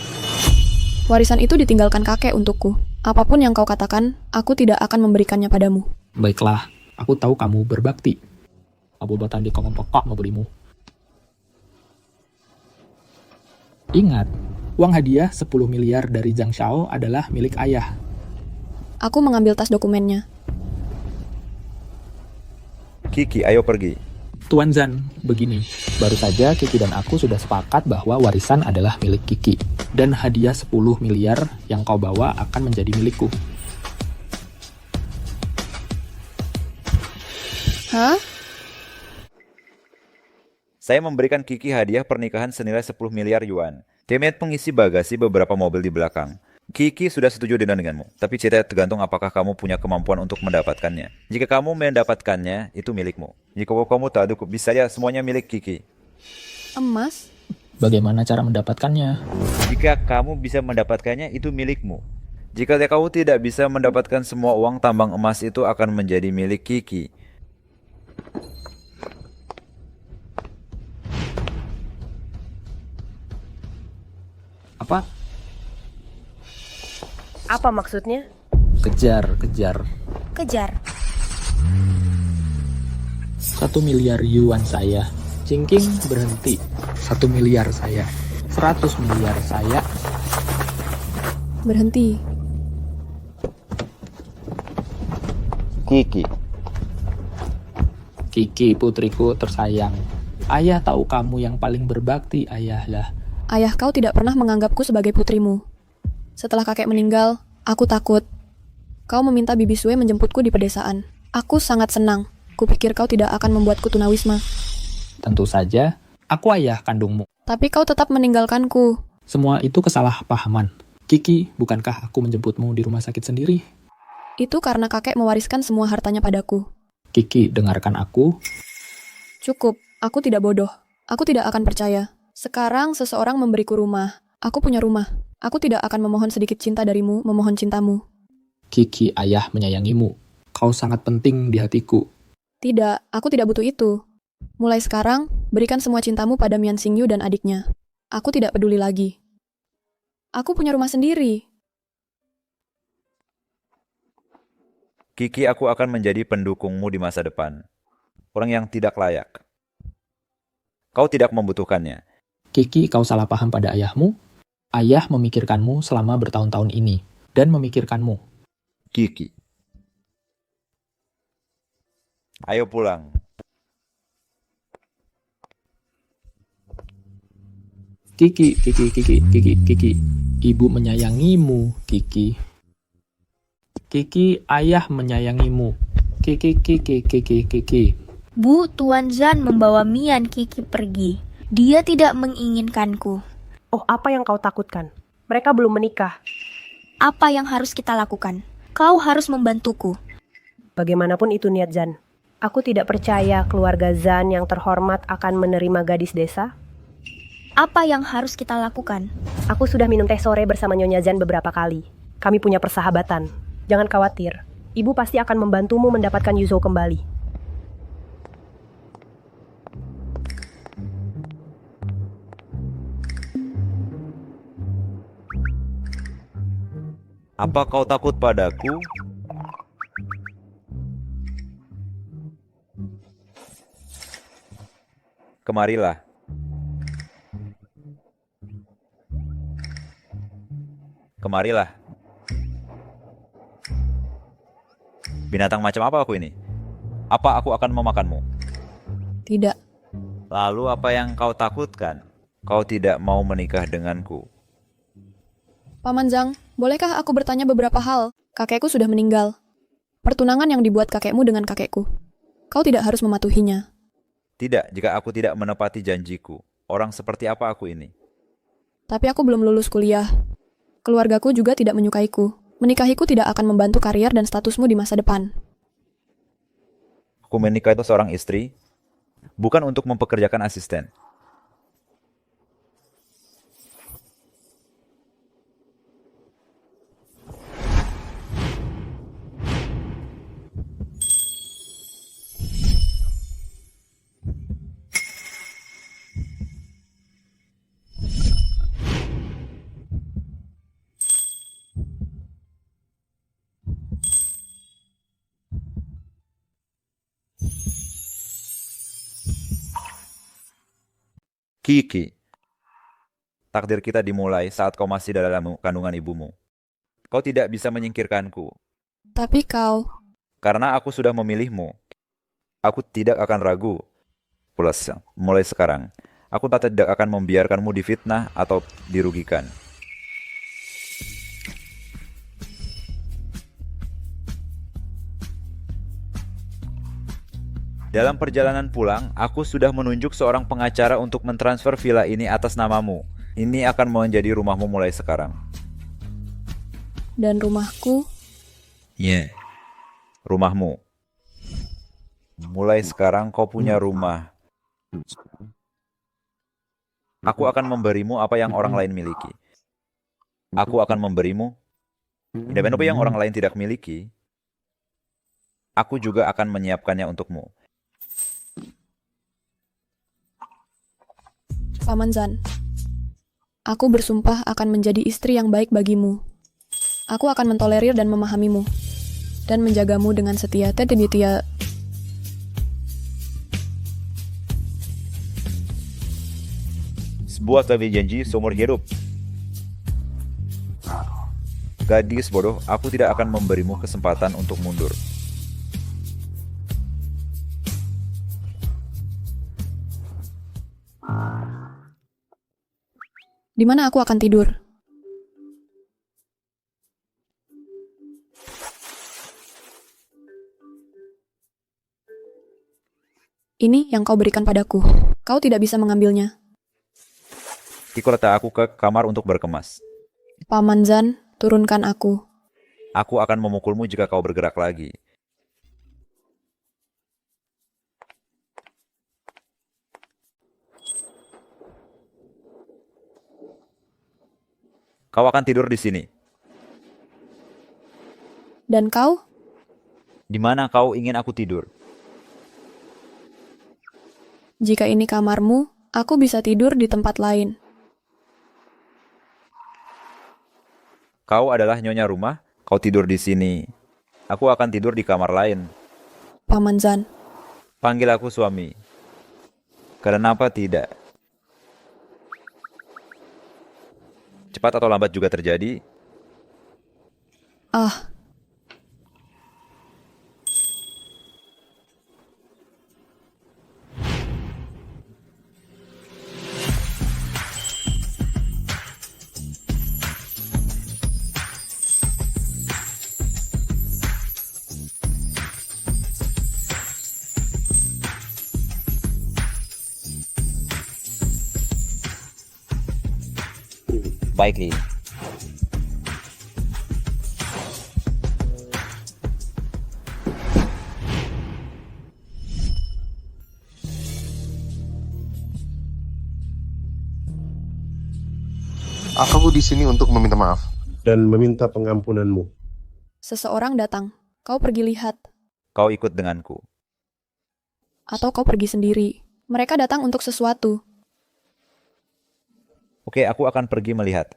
Warisan itu ditinggalkan kakek untukku. Apapun yang kau katakan, aku tidak akan memberikannya padamu. Baiklah, aku tahu kamu berbakti. Abu Batan di kongkong pokok membelimu. Ingat, uang hadiah 10 miliar dari Zhang Xiao adalah milik ayah. Aku mengambil tas dokumennya. Kiki, ayo pergi. Tuan Zhan, begini. Baru saja Kiki dan aku sudah sepakat bahwa warisan adalah milik Kiki. Dan hadiah 10 miliar yang kau bawa akan menjadi milikku. Hah? Saya memberikan Kiki hadiah pernikahan senilai 10 miliar yuan. Temet pengisi bagasi beberapa mobil di belakang. Kiki sudah setuju denganmu, tapi kita tergantung apakah kamu punya kemampuan untuk mendapatkannya. Jika kamu mendapatkannya, itu milikmu. Jika kamu tak cukup, bisa ya semuanya milik Kiki. Emas? Bagaimana cara mendapatkannya? Jika kamu bisa mendapatkannya, itu milikmu. Jika kamu tidak bisa mendapatkan semua uang tambang emas itu akan menjadi milik Kiki. Apa? Apa maksudnya? Kejar. Kejar. 1 miliar yuan saya. Cingking berhenti. 1 miliar saya. 100 miliar saya. Berhenti. Kiki, putriku tersayang. Ayah tahu kamu yang paling berbakti, ayahlah. Ayah kau tidak pernah menganggapku sebagai putrimu. Setelah kakek meninggal, aku takut. Kau meminta Bibi Sue menjemputku di pedesaan. Aku sangat senang. Kupikir kau tidak akan membuatku tunawisma. Tentu saja, aku ayah kandungmu. Tapi kau tetap meninggalkanku. Semua itu kesalahpahaman. Kiki, bukankah aku menjemputmu di rumah sakit sendiri? Itu karena kakek mewariskan semua hartanya padaku. Kiki, dengarkan aku. Cukup, aku tidak bodoh. Aku tidak akan percaya. Sekarang seseorang memberiku rumah. Aku punya rumah. Aku tidak akan memohon sedikit cinta darimu, memohon cintamu. Kiki, ayah menyayangimu. Kau sangat penting di hatiku. Tidak, aku tidak butuh itu. Mulai sekarang, berikan semua cintamu pada Mian Xingyu dan adiknya. Aku tidak peduli lagi. Aku punya rumah sendiri. Kiki, aku akan menjadi pendukungmu di masa depan. Orang yang tidak layak. Kau tidak membutuhkannya. Kiki, kau salah paham pada ayahmu. Ayah memikirkanmu selama bertahun-tahun ini. Dan memikirkanmu. Kiki. Ayo pulang. Kiki. Ibu menyayangimu, Kiki. Kiki, ayah menyayangimu. Kiki. Bu, Tuan Zhan membawa Mian Kiki pergi. Dia tidak menginginkanku. Oh, apa yang kau takutkan? Mereka belum menikah. Apa yang harus kita lakukan? Kau harus membantuku. Bagaimanapun itu niat Zhan. Aku tidak percaya keluarga Zhan yang terhormat akan menerima gadis desa. Apa yang harus kita lakukan? Aku sudah minum teh sore bersama Nyonya Zhan beberapa kali. Kami punya persahabatan. Jangan khawatir. Ibu pasti akan membantumu mendapatkan Yuzhou kembali. Apa kau takut padaku? Kemarilah. Kemarilah. Binatang macam apa aku ini? Apa aku akan memakanmu? Tidak. Lalu apa yang kau takutkan? Kau tidak mau menikah denganku. Paman Zhang, bolehkah aku bertanya beberapa hal? Kakekku sudah meninggal. Pertunangan yang dibuat kakekmu dengan kakekku. Kau tidak harus mematuhinya. Tidak, jika aku tidak menepati janjiku. Orang seperti apa aku ini? Tapi aku belum lulus kuliah. Keluargaku juga tidak menyukaiku. Menikahiku tidak akan membantu karier dan statusmu di masa depan. Aku menikah itu seorang istri, bukan untuk mempekerjakan asisten. Kiki, takdir kita dimulai saat kau masih dalam kandungan ibumu. Kau tidak bisa menyingkirkanku, Tapi kau... karena aku sudah memilihmu. Aku tidak akan ragu. Plus, mulai sekarang, aku tidak akan membiarkanmu difitnah atau dirugikan. Dalam perjalanan pulang, aku sudah menunjuk seorang pengacara untuk mentransfer villa ini atas namamu. Ini akan menjadi rumahmu mulai sekarang. Dan rumahku... Yeah. Rumahmu. Mulai sekarang kau punya rumah. Aku akan memberimu apa yang orang lain miliki. Aku akan memberimu apa yang orang lain tidak miliki. Aku juga akan menyiapkannya untukmu. Paman Zan, aku bersumpah akan menjadi istri yang baik bagimu. Aku akan mentolerir dan memahamimu, dan menjagamu dengan setia. Sebuah janji seumur hidup. Gadis bodoh, aku tidak akan memberimu kesempatan untuk mundur. Di mana aku akan tidur? Ini yang kau berikan padaku. Kau tidak bisa mengambilnya. Kiko letak aku ke kamar untuk berkemas. Paman Zan, turunkan aku. Aku akan memukulmu jika kau bergerak lagi. Kau akan tidur di sini. Dan kau? Di mana kau ingin aku tidur? Jika ini kamarmu, aku bisa tidur di tempat lain. Kau adalah nyonya rumah, kau tidur di sini. Aku akan tidur di kamar lain. Paman Zan. Panggil aku suami. Kenapa tidak? Cepat atau lambat juga terjadi. Ah. Baik, Li. Aku di sini untuk meminta maaf dan meminta pengampunanmu. Seseorang datang. Kau pergi lihat. Kau ikut denganku. Atau kau pergi sendiri. Mereka datang untuk sesuatu. Oke, aku akan pergi melihat.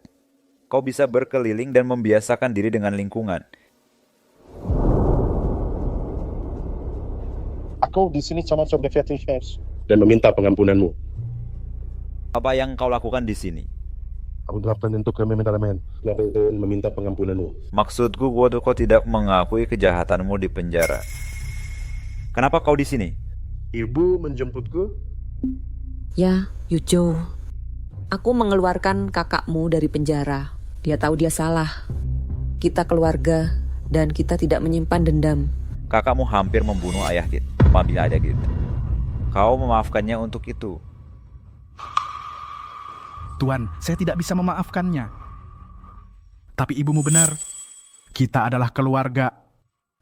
Kau bisa berkeliling dan membiasakan diri dengan lingkungan. Aku di sini cuma coba dan meminta pengampunanmu. Apa yang kau lakukan di sini? Aku melakukan untuk meminta dan meminta pengampunanmu. Maksudku, kau tidak mengakui kejahatanmu di penjara. Kenapa kau di sini? Ibu menjemputku? Ya, Yujo. Aku mengeluarkan kakakmu dari penjara. Dia tahu dia salah. Kita keluarga dan kita tidak menyimpan dendam. Kakakmu hampir membunuh ayah kita. Apabila ada gitu. Kau memaafkannya untuk itu. Tuan, saya tidak bisa memaafkannya. Tapi ibumu benar. Kita adalah keluarga.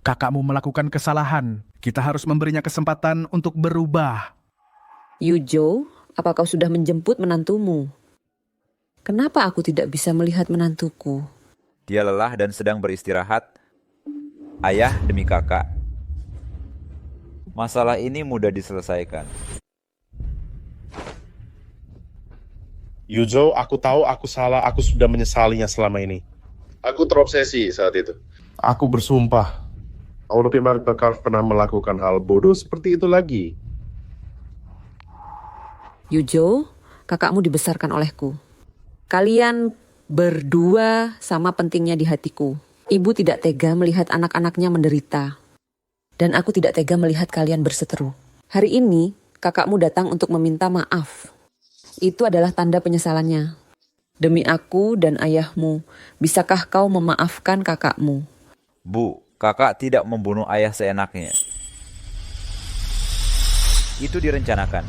Kakakmu melakukan kesalahan. Kita harus memberinya kesempatan untuk berubah. Yujo, apa kau sudah menjemput menantumu? Kenapa aku tidak bisa melihat menantuku? Dia lelah dan sedang beristirahat. Ayah demi kakak. Masalah ini mudah diselesaikan. Yujo, aku tahu aku salah. Aku sudah menyesalinya selama ini. Aku terobsesi saat itu. Aku bersumpah. Aku tidak bakal pernah melakukan hal bodoh seperti itu lagi. Yujo, kakakmu dibesarkan olehku. Kalian berdua sama pentingnya di hatiku. Ibu tidak tega melihat anak-anaknya menderita. Dan aku tidak tega melihat kalian berseteru. Hari ini, kakakmu datang untuk meminta maaf. Itu adalah tanda penyesalannya. Demi aku dan ayahmu, bisakah kau memaafkan kakakmu? Bu, kakak tidak membunuh ayah seenaknya. Itu direncanakan.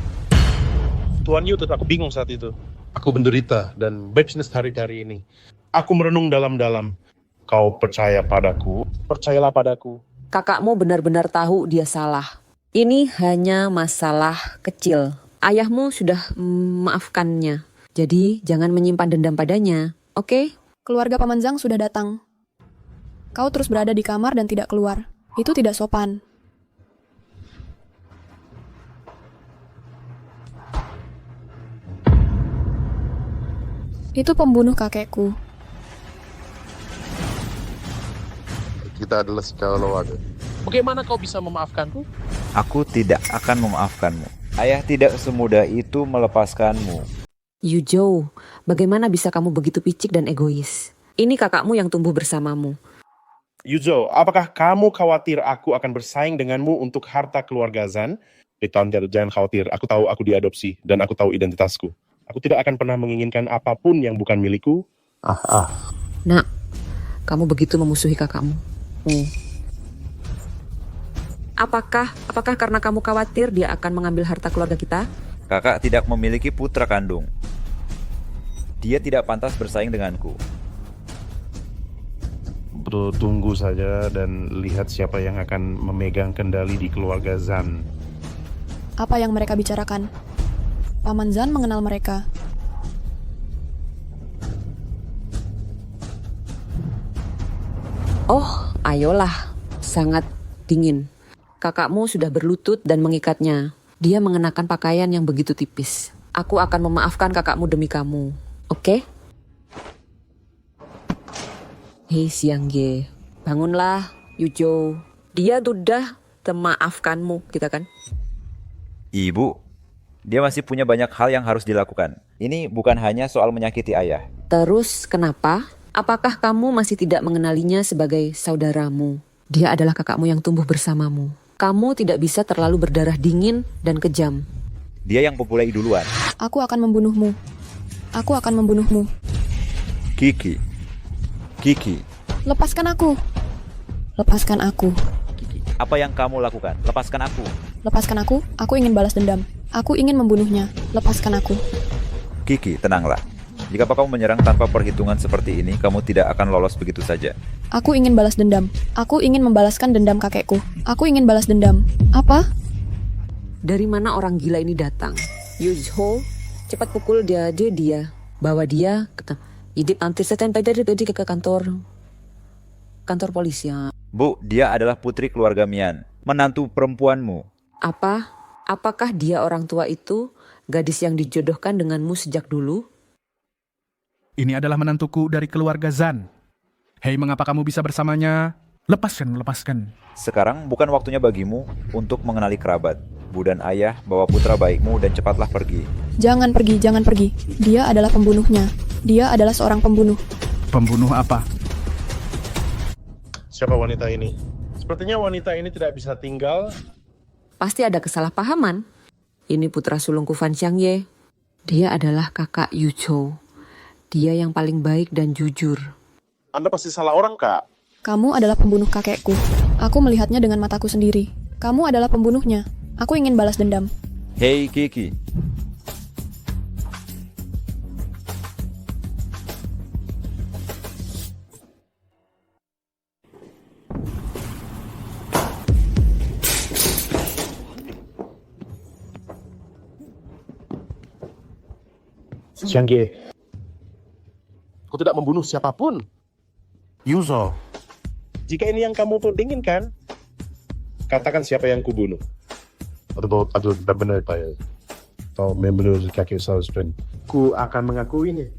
Tuan Yu, aku bingung saat itu. Aku menderita dan bisnis hari-hari ini. Aku merenung dalam-dalam. Kau percaya padaku? Percayalah padaku. Kakakmu benar-benar tahu dia salah. Ini hanya masalah kecil. Ayahmu sudah memaafkannya. Jadi jangan menyimpan dendam padanya, oke? Keluarga Paman Zhang sudah datang. Kau terus berada di kamar dan tidak keluar. Itu tidak sopan. Itu pembunuh kakekku. Kita adalah sekawalan. Bagaimana kau bisa memaafkanku? Aku tidak akan memaafkanmu. Ayah tidak semudah itu melepaskanmu. Yuzhou, bagaimana bisa kamu begitu picik dan egois? Ini kakakmu yang tumbuh bersamamu. Yuzhou, apakah kamu khawatir aku akan bersaing denganmu untuk harta keluarga Zhan? Jangan khawatir, aku tahu aku diadopsi dan aku tahu identitasku. Aku tidak akan pernah menginginkan apapun yang bukan milikku. Nak, kamu begitu memusuhi kakakmu. Apakah karena kamu khawatir dia akan mengambil harta keluarga kita? Kakak tidak memiliki putra kandung. Dia tidak pantas bersaing denganku. Tunggu saja dan lihat siapa yang akan memegang kendali di keluarga Zhan. Apa yang mereka bicarakan? Paman Zhan mengenal mereka. Oh, ayolah. Sangat dingin. Kakakmu sudah berlutut dan mengikatnya. Dia mengenakan pakaian yang begitu tipis. Aku akan memaafkan kakakmu demi kamu. Oke? Hei Xiangye, bangunlah, Yuzhou. Dia sudah memaafkanmu, kita kan? Ibu, dia masih punya banyak hal yang harus dilakukan. Ini bukan hanya soal menyakiti ayah. Terus kenapa? Apakah kamu masih tidak mengenalinya sebagai saudaramu? Dia adalah kakakmu yang tumbuh bersamamu. Kamu tidak bisa terlalu berdarah dingin dan kejam. Dia yang memulai duluan. Aku akan membunuhmu. Aku akan membunuhmu. Kiki. Lepaskan aku. Lepaskan aku. Apa yang kamu lakukan? Lepaskan aku. Lepaskan aku. Aku ingin balas dendam. Aku ingin membunuhnya. Lepaskan aku. Kiki, tenanglah. Jika kamu menyerang tanpa perhitungan seperti ini, kamu tidak akan lolos begitu saja. Aku ingin balas dendam. Aku ingin membalaskan dendam kakekku. Aku ingin balas dendam. Apa? Dari mana orang gila ini datang? Yuzhou, cepat pukul dia. Bawa dia nanti ke kantor polisi. Bu, dia adalah putri keluarga Mian, menantu perempuanmu. Apakah dia orang tua itu, gadis yang dijodohkan denganmu sejak dulu? Ini adalah menantuku dari keluarga Zhan. Hei, mengapa kamu bisa bersamanya? Lepaskan. Sekarang bukan waktunya bagimu untuk mengenali kerabat. Bu dan ayah, bawa putra baikmu dan cepatlah pergi. Jangan pergi. Dia adalah pembunuhnya. Dia adalah seorang pembunuh. Pembunuh apa? Siapa wanita ini? Sepertinya wanita ini tidak bisa tinggal. Pasti ada kesalahpahaman. Ini putra sulungku Fan Xiangye. Dia adalah kakak Yuzhou. Dia yang paling baik dan jujur. Anda pasti salah orang, Kak. Kamu adalah pembunuh kakekku. Aku melihatnya dengan mataku sendiri. Kamu adalah pembunuhnya. Aku ingin balas dendam. Hei Kiki. Xiangye, aku tidak membunuh siapapun. Yuzhou, Jika ini yang kamu inginkan, katakan siapa yang kubunuh. Atau benar Pak ya. Atau membunuh kakek saya sendiri. Ku akan mengakuinya.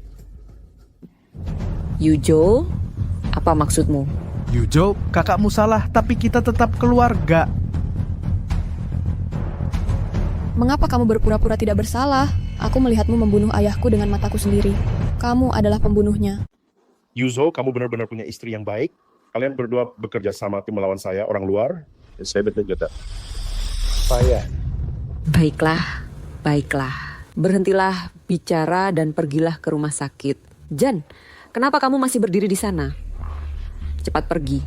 Yuzhou, apa maksudmu? Yuzhou, kakakmu salah, tapi kita tetap keluarga. Mengapa kamu berpura-pura tidak bersalah? Aku melihatmu membunuh ayahku dengan mataku sendiri. Kamu adalah pembunuhnya. Yuzo, kamu benar-benar punya istri yang baik. Kalian berdua bekerja sama tim melawan saya, orang luar. Saya betul-betul. Saya. Baiklah, baiklah. Berhentilah bicara dan pergilah ke rumah sakit. Jan, kenapa kamu masih berdiri di sana? Cepat pergi.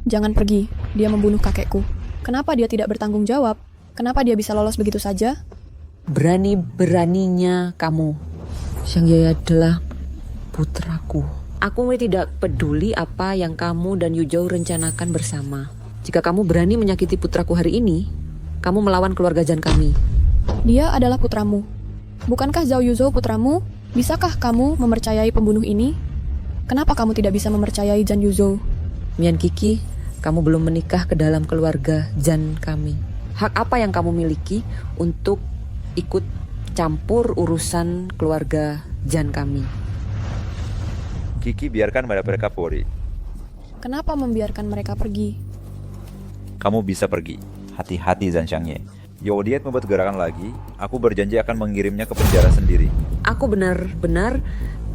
Jangan pergi, dia membunuh kakekku. Kenapa dia tidak bertanggung jawab? Kenapa dia bisa lolos begitu saja? Berani-beraninya kamu. Xiangye adalah putraku. Aku tidak peduli apa yang kamu dan Yuzhou rencanakan bersama. Jika kamu berani menyakiti putraku hari ini, kamu melawan keluarga Zhan kami. Dia adalah putramu. Bukankah Zhao Yuzhou putramu? Bisakah kamu mempercayai pembunuh ini? Kenapa kamu tidak bisa mempercayai Zhan Yuzhou? Mian Kiki, kamu belum menikah ke dalam keluarga Zhan kami. Hak apa yang kamu miliki untuk ikut campur urusan keluarga Zhan kami? Kiki, biarkan mereka pergi. Kenapa membiarkan mereka pergi? Kamu bisa pergi. Hati-hati Zhan Xiangye. Yodiet membuat gerakan lagi. Aku berjanji akan mengirimnya ke penjara sendiri. Aku benar-benar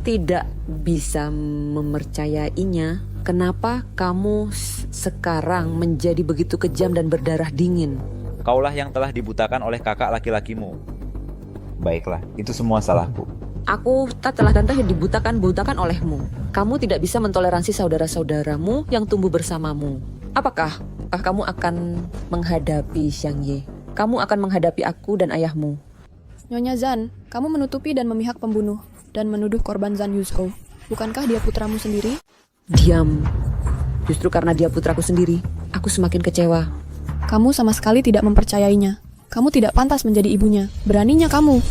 tidak bisa mempercayainya. Kenapa kamu sekarang menjadi begitu kejam dan berdarah dingin? Kaulah yang telah dibutakan oleh kakak laki-lakimu. Baiklah, itu semua salahku. Aku telah dibutakan olehmu. Kamu tidak bisa mentoleransi saudara-saudaramu yang tumbuh bersamamu. Apakah kamu akan menghadapi Xiangye? Kamu akan menghadapi aku dan ayahmu. Nyonya Zhan, kamu menutupi dan memihak pembunuh dan menuduh korban Zhan Yuzhou. Bukankah dia putramu sendiri? Diam. Justru karena dia putraku sendiri, aku semakin kecewa. Kamu sama sekali tidak mempercayainya. Kamu tidak pantas menjadi ibunya. Beraninya kamu.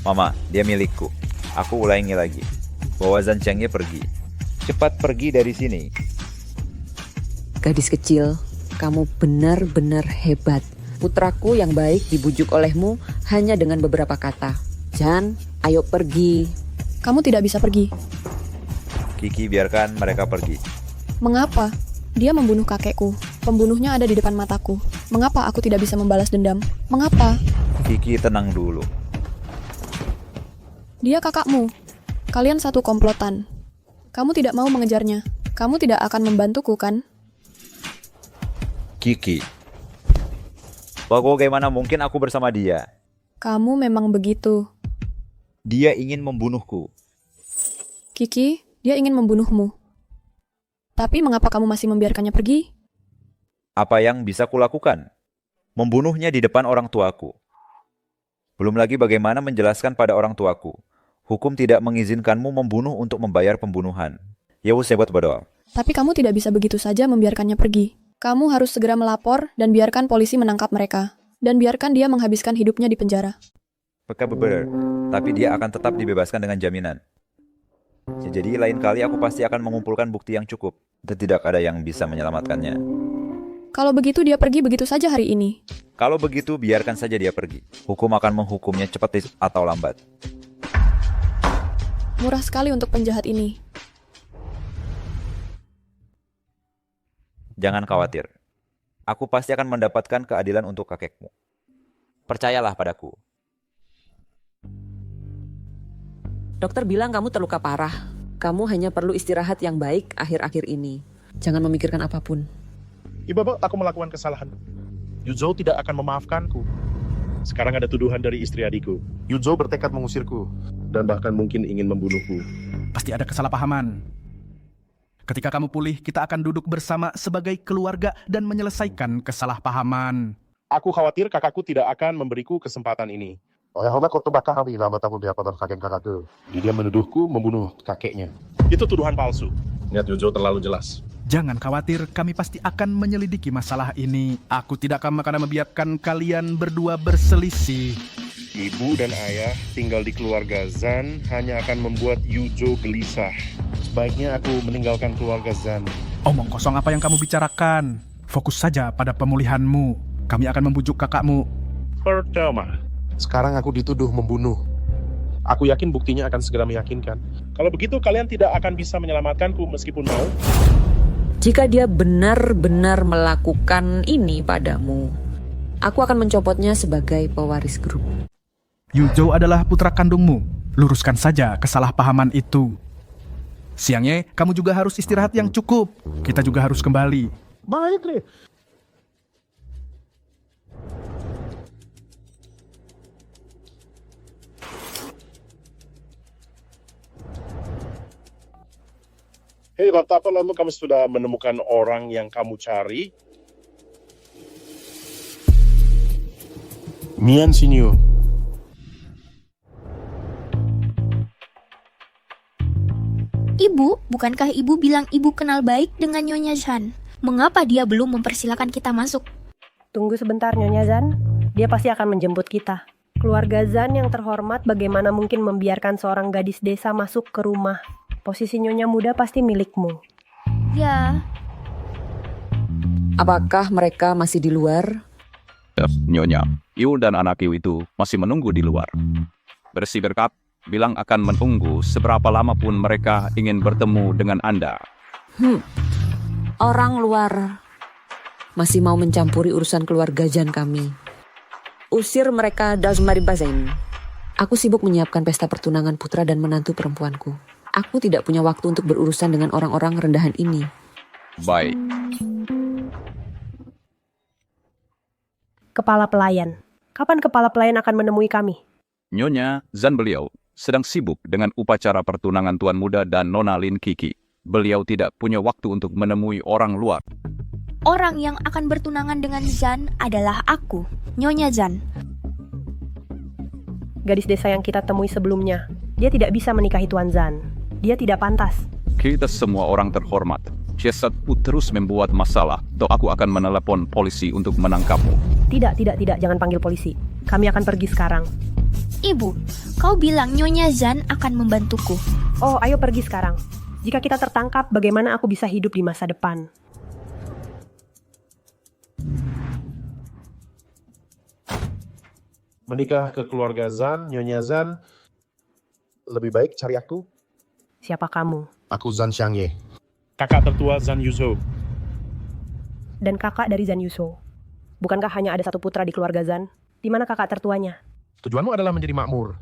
Mama, dia milikku. Aku ulangi lagi. Bawa Zhan Xiangye pergi. Cepat pergi dari sini. Gadis kecil, kamu benar-benar hebat. Putraku yang baik dibujuk olehmu hanya dengan beberapa kata. Zhan, ayo pergi. Kamu tidak bisa pergi. Kiki, biarkan mereka pergi. Mengapa? Dia membunuh kakekku. Pembunuhnya ada di depan mataku. Mengapa aku tidak bisa membalas dendam? Mengapa? Kiki, tenang dulu. Dia kakakmu. Kalian satu komplotan. Kamu tidak mau mengejarnya. Kamu tidak akan membantuku, kan? Kiki. Bagaimana mungkin aku bersama dia? Kamu memang begitu. Dia ingin membunuhku. Kiki, dia ingin membunuhmu. Tapi mengapa kamu masih membiarkannya pergi? Apa yang bisa kulakukan? Membunuhnya di depan orang tuaku. Belum lagi bagaimana menjelaskan pada orang tuaku. Hukum tidak mengizinkanmu membunuh untuk membayar pembunuhan. Ya wes buat berdoa. Tapi kamu tidak bisa begitu saja membiarkannya pergi. Kamu harus segera melapor dan biarkan polisi menangkap mereka. Dan biarkan dia menghabiskan hidupnya di penjara. Benar, tapi dia akan tetap dibebaskan dengan jaminan. Jadi lain kali aku pasti akan mengumpulkan bukti yang cukup. Dan tidak ada yang bisa menyelamatkannya. Kalau begitu dia pergi begitu saja hari ini. Kalau begitu biarkan saja dia pergi. Hukum akan menghukumnya cepat atau lambat. Murah sekali untuk penjahat ini. Jangan khawatir. Aku pasti akan mendapatkan keadilan untuk kakekmu. Percayalah padaku. Dokter bilang kamu terluka parah. Kamu hanya perlu istirahat yang baik akhir-akhir ini. Jangan memikirkan apapun. Ibu, aku melakukan kesalahan. Yuzhou tidak akan memaafkanku. Sekarang ada tuduhan dari istri adikku. Yuzhou bertekad mengusirku dan bahkan mungkin ingin membunuhku. Pasti ada kesalahpahaman. Ketika kamu pulih, kita akan duduk bersama sebagai keluarga dan menyelesaikan kesalahpahaman. Aku khawatir kakakku tidak akan memberiku kesempatan ini. Dia menuduhku membunuh kakeknya. Itu tuduhan palsu. Niat Yuzhou terlalu jelas. Jangan khawatir, kami pasti akan menyelidiki masalah ini. Aku tidak akan membiarkan kalian berdua berselisih. Ibu dan ayah tinggal di keluarga Zhan hanya akan membuat Yuzhou gelisah. Sebaiknya aku meninggalkan keluarga Zhan. Omong kosong apa yang kamu bicarakan. Fokus saja pada pemulihanmu. Kami akan membujuk kakakmu. Pertama, sekarang aku dituduh membunuh. Aku yakin buktinya akan segera meyakinkan. Kalau begitu kalian tidak akan bisa menyelamatkanku meskipun mau. Jika dia benar-benar melakukan ini padamu, Aku akan mencopotnya sebagai pewaris grup. Yuzhou adalah putra kandungmu. Luruskan saja kesalahpahaman itu. Siangnya, kamu juga harus istirahat yang cukup. Kita juga harus kembali. Baik, Hei, apa lama kamu sudah menemukan orang yang kamu cari? Mian Sinyo. Ibu, bukankah ibu bilang ibu kenal baik dengan Nyonya Zhan? Mengapa dia belum mempersilakan kita masuk? Tunggu sebentar Nyonya Zhan, dia pasti akan menjemput kita. Keluarga Zhan yang terhormat, bagaimana mungkin membiarkan seorang gadis desa masuk ke rumah? Posisi Nyonya muda pasti milikmu. Ya, Apakah mereka masih di luar? Nyonya, Yu dan anak Yu itu masih menunggu di luar. Bersih berkat, bilang akan menunggu seberapa lama pun mereka ingin bertemu dengan Anda. Orang luar masih mau mencampuri urusan keluarga Zhan kami. Usir mereka dari Bazain. Aku sibuk menyiapkan pesta pertunangan putra dan menantu perempuanku. Aku tidak punya waktu untuk berurusan dengan orang-orang rendahan ini. Baik. Kepala pelayan. Kapan kepala pelayan akan menemui kami? Nyonya, Zhan beliau sedang sibuk dengan upacara pertunangan Tuan Muda dan Nona Lin Kiki. Beliau tidak punya waktu untuk menemui orang luar. orang yang akan bertunangan dengan Zhan adalah aku, Nyonya Zhan. Gadis desa yang kita temui sebelumnya. Dia tidak bisa menikahi Tuan Zhan. Dia tidak pantas. Kita semua orang terhormat. Jasad-Pu terus membuat masalah, atau aku akan menelepon polisi untuk menangkapmu. Tidak, jangan panggil polisi. Kami akan pergi sekarang. Ibu, kau bilang Nyonya Zhan akan membantuku. Oh, ayo pergi sekarang. Jika kita tertangkap, bagaimana aku bisa hidup di masa depan? Menikah ke keluarga Zhan, Nyonya Zhan, lebih baik cari aku. Siapa kamu? Aku Zhan Xiangye. Kakak tertua Zhan Yuzhou. Dan kakak dari Zhan Yuzhou. Bukankah hanya ada satu putra di keluarga Zhan? Di mana kakak tertuanya? Tujuanmu adalah menjadi makmur.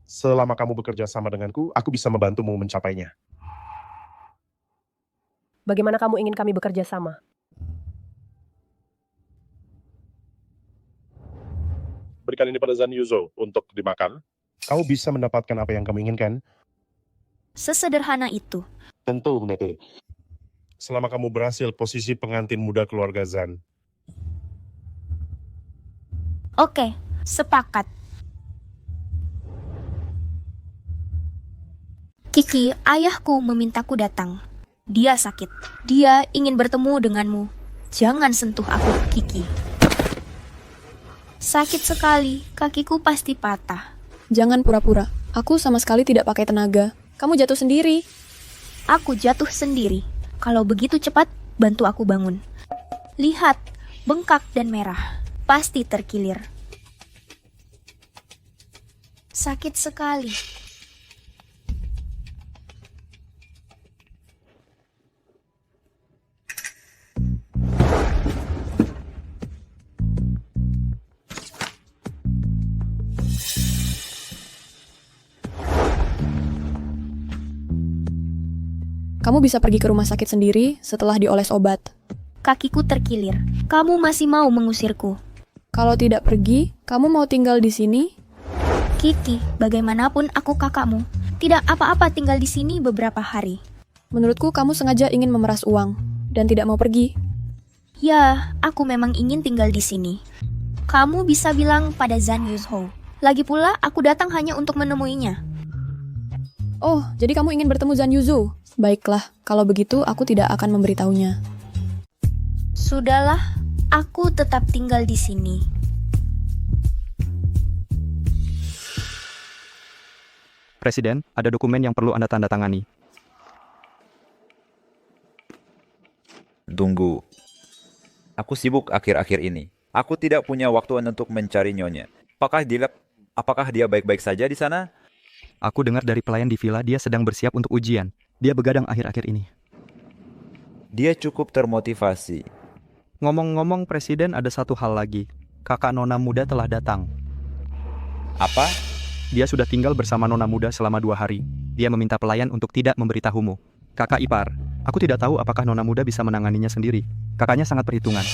Selama kamu bekerja sama denganku, aku bisa membantumu mencapainya. Bagaimana kamu ingin kami bekerja sama? Berikan ini pada Zhan Yuzhou untuk dimakan. Kau bisa mendapatkan apa yang kamu inginkan. Sesederhana itu. Tentu, Nete. Selama kamu berhasil posisi pengantin muda keluarga Zhan. Oke, sepakat. Kiki, ayahku memintaku datang. Dia sakit. Dia ingin bertemu denganmu. Jangan sentuh aku, Kiki. Sakit sekali, kakiku pasti patah. Jangan pura-pura. Aku sama sekali tidak pakai tenaga. Kamu jatuh sendiri. Aku jatuh sendiri. Kalau begitu cepat, bantu aku bangun. Lihat, bengkak dan merah. Pasti terkilir. Sakit sekali. Kamu bisa pergi ke rumah sakit sendiri setelah dioles obat. Kakiku terkilir. Kamu masih mau mengusirku? Kalau tidak pergi, kamu mau tinggal di sini? Kiki, bagaimanapun aku kakakmu. Tidak apa-apa tinggal di sini beberapa hari. Menurutku kamu sengaja ingin memeras uang dan tidak mau pergi. Ya, aku memang ingin tinggal di sini. Kamu bisa bilang pada Zhan Yuzhou. Lagi pula, aku datang hanya untuk menemuinya. Oh, jadi kamu ingin bertemu Zhan Yuzhou? Baiklah, kalau begitu aku tidak akan memberitahunya. Sudahlah, aku tetap tinggal di sini. Presiden, ada dokumen yang perlu Anda tanda tangani. Tunggu. Aku sibuk akhir-akhir ini. Aku tidak punya waktu untuk mencari Nyonya. Apakah dia baik-baik saja di sana? Aku dengar dari pelayan di villa dia sedang bersiap untuk ujian. Dia begadang akhir-akhir ini. Dia cukup termotivasi. Ngomong-ngomong Presiden, ada satu hal lagi. Kakak Nona muda telah datang. Apa? Dia sudah tinggal bersama Nona muda selama 2 hari. Dia meminta pelayan untuk tidak memberitahumu. Kakak ipar, aku tidak tahu apakah Nona muda bisa menanganinya sendiri. Kakaknya sangat perhitungan.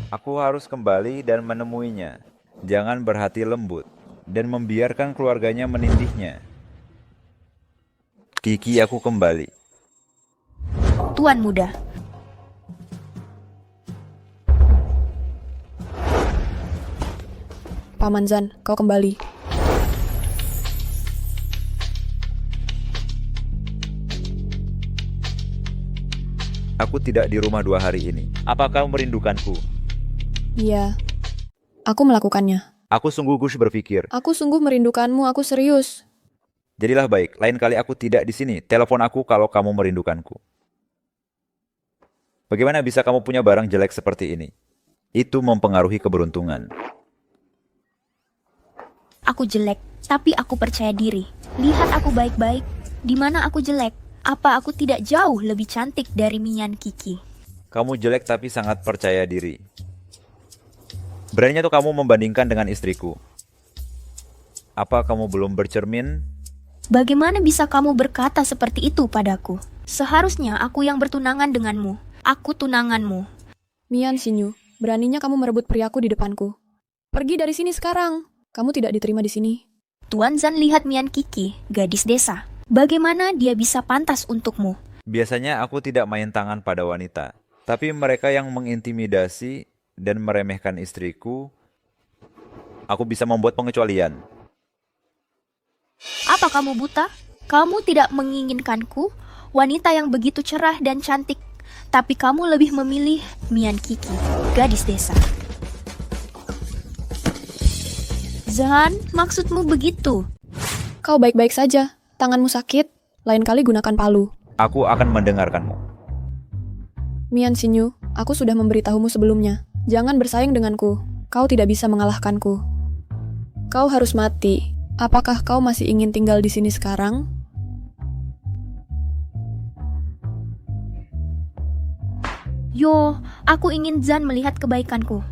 Aku harus kembali dan menemuinya. Jangan berhati lembut dan membiarkan keluarganya menindihnya. Kiki, aku kembali. Tuan muda. Paman Zan, kau kembali. Aku tidak di rumah 2 hari ini. Apa kau merindukanku? Iya, aku melakukannya. Aku sungguh berpikir. Aku sungguh merindukanmu, aku serius. Jadilah baik, lain kali aku tidak di sini. Telepon aku kalau kamu merindukanku. Bagaimana bisa kamu punya barang jelek seperti ini? Itu mempengaruhi keberuntungan. Aku jelek, tapi aku percaya diri. Lihat aku baik-baik. Di mana aku jelek? Apa aku tidak jauh lebih cantik dari Mian Kiki? Kamu jelek tapi sangat percaya diri. Beraninya tuh kamu membandingkan dengan istriku. Apa kamu belum bercermin? Bagaimana bisa kamu berkata seperti itu padaku? Seharusnya aku yang bertunangan denganmu. Aku tunanganmu. Mian Xinyu, beraninya kamu merebut priaku di depanku. Pergi dari sini sekarang. Kamu tidak diterima di sini. Tuan Zan lihat Mian Kiki, gadis desa. Bagaimana dia bisa pantas untukmu? Biasanya aku tidak main tangan pada wanita. Tapi mereka yang mengintimidasi dan meremehkan istriku, aku bisa membuat pengecualian. Apa kamu buta? Kamu tidak menginginkanku, wanita yang begitu cerah dan cantik. Tapi kamu lebih memilih Mian Kiki, gadis desa. Zan, maksudmu begitu? Kau baik-baik saja. Tanganmu sakit. Lain kali gunakan palu. Aku akan mendengarkanmu. Mian Xinyu, aku sudah memberitahumu sebelumnya. Jangan bersaing denganku. Kau tidak bisa mengalahkanku. Kau harus mati. Apakah kau masih ingin tinggal di sini sekarang? Yo, aku ingin Zan melihat kebaikanku.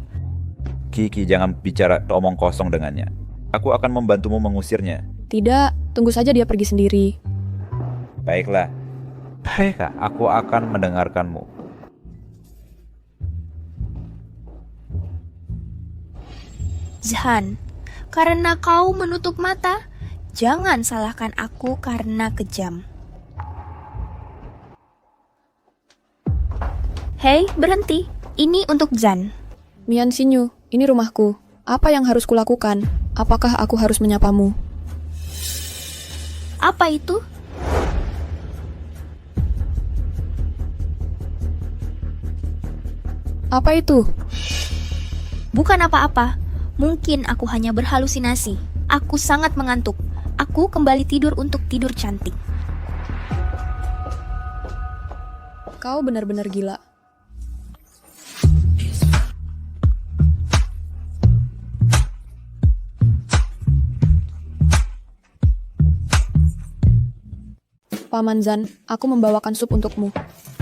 Kiki, jangan bicara omong kosong dengannya. Aku akan membantumu mengusirnya. Tidak, tunggu saja dia pergi sendiri. Baiklah. Baiklah, aku akan mendengarkanmu. Zhan, karena kau menutup mata, jangan salahkan aku karena kejam. Hei, berhenti. Ini untuk Zhan. Mian Xinyu, ini rumahku. Apa yang harus kulakukan? Apakah aku harus menyapamu? Apa itu? Apa itu? Bukan apa-apa. Mungkin aku hanya berhalusinasi. Aku sangat mengantuk. Aku kembali tidur untuk tidur cantik. Kau benar-benar gila. Paman Zan, aku membawakan sup untukmu.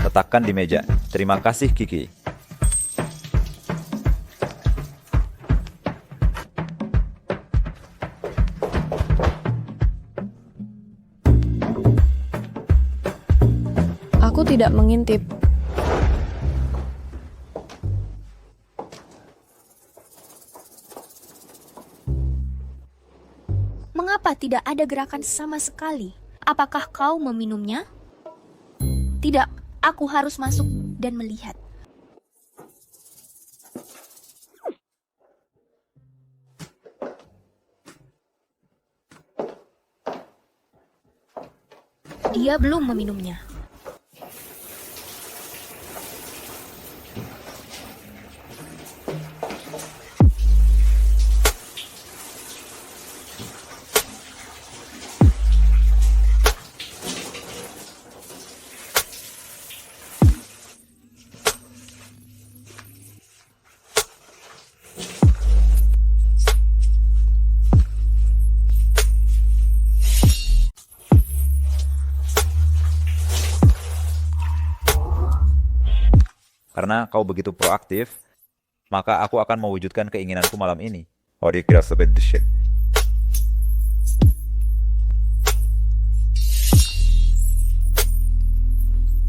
Letakkan di meja. Terima kasih, Kiki. Aku tidak mengintip. Mengapa tidak ada gerakan sama sekali? Apakah kau meminumnya? Tidak, aku harus masuk dan melihat. Dia belum meminumnya. Karena kau begitu proaktif, maka aku akan mewujudkan keinginanku malam ini. Oh, dia kira sebet shit.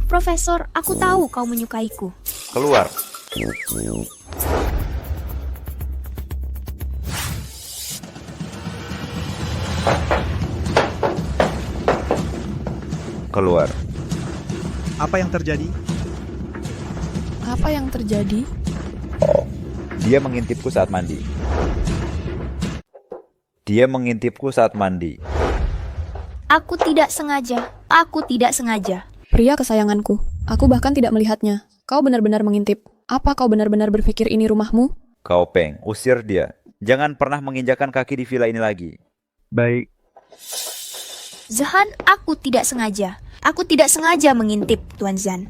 Profesor, aku tahu kau menyukaiku. Keluar. Keluar. Apa yang terjadi? Apa yang terjadi? Dia mengintipku saat mandi. Aku tidak sengaja. Aku tidak sengaja. Pria kesayanganku. Aku bahkan tidak melihatnya. Kau benar-benar mengintip. Apa kau benar-benar berpikir ini rumahmu? Kau Peng, usir dia. Jangan pernah menginjakan kaki di villa ini lagi. Baik. Zahan, aku tidak sengaja. Aku tidak sengaja mengintip, Tuan Zan.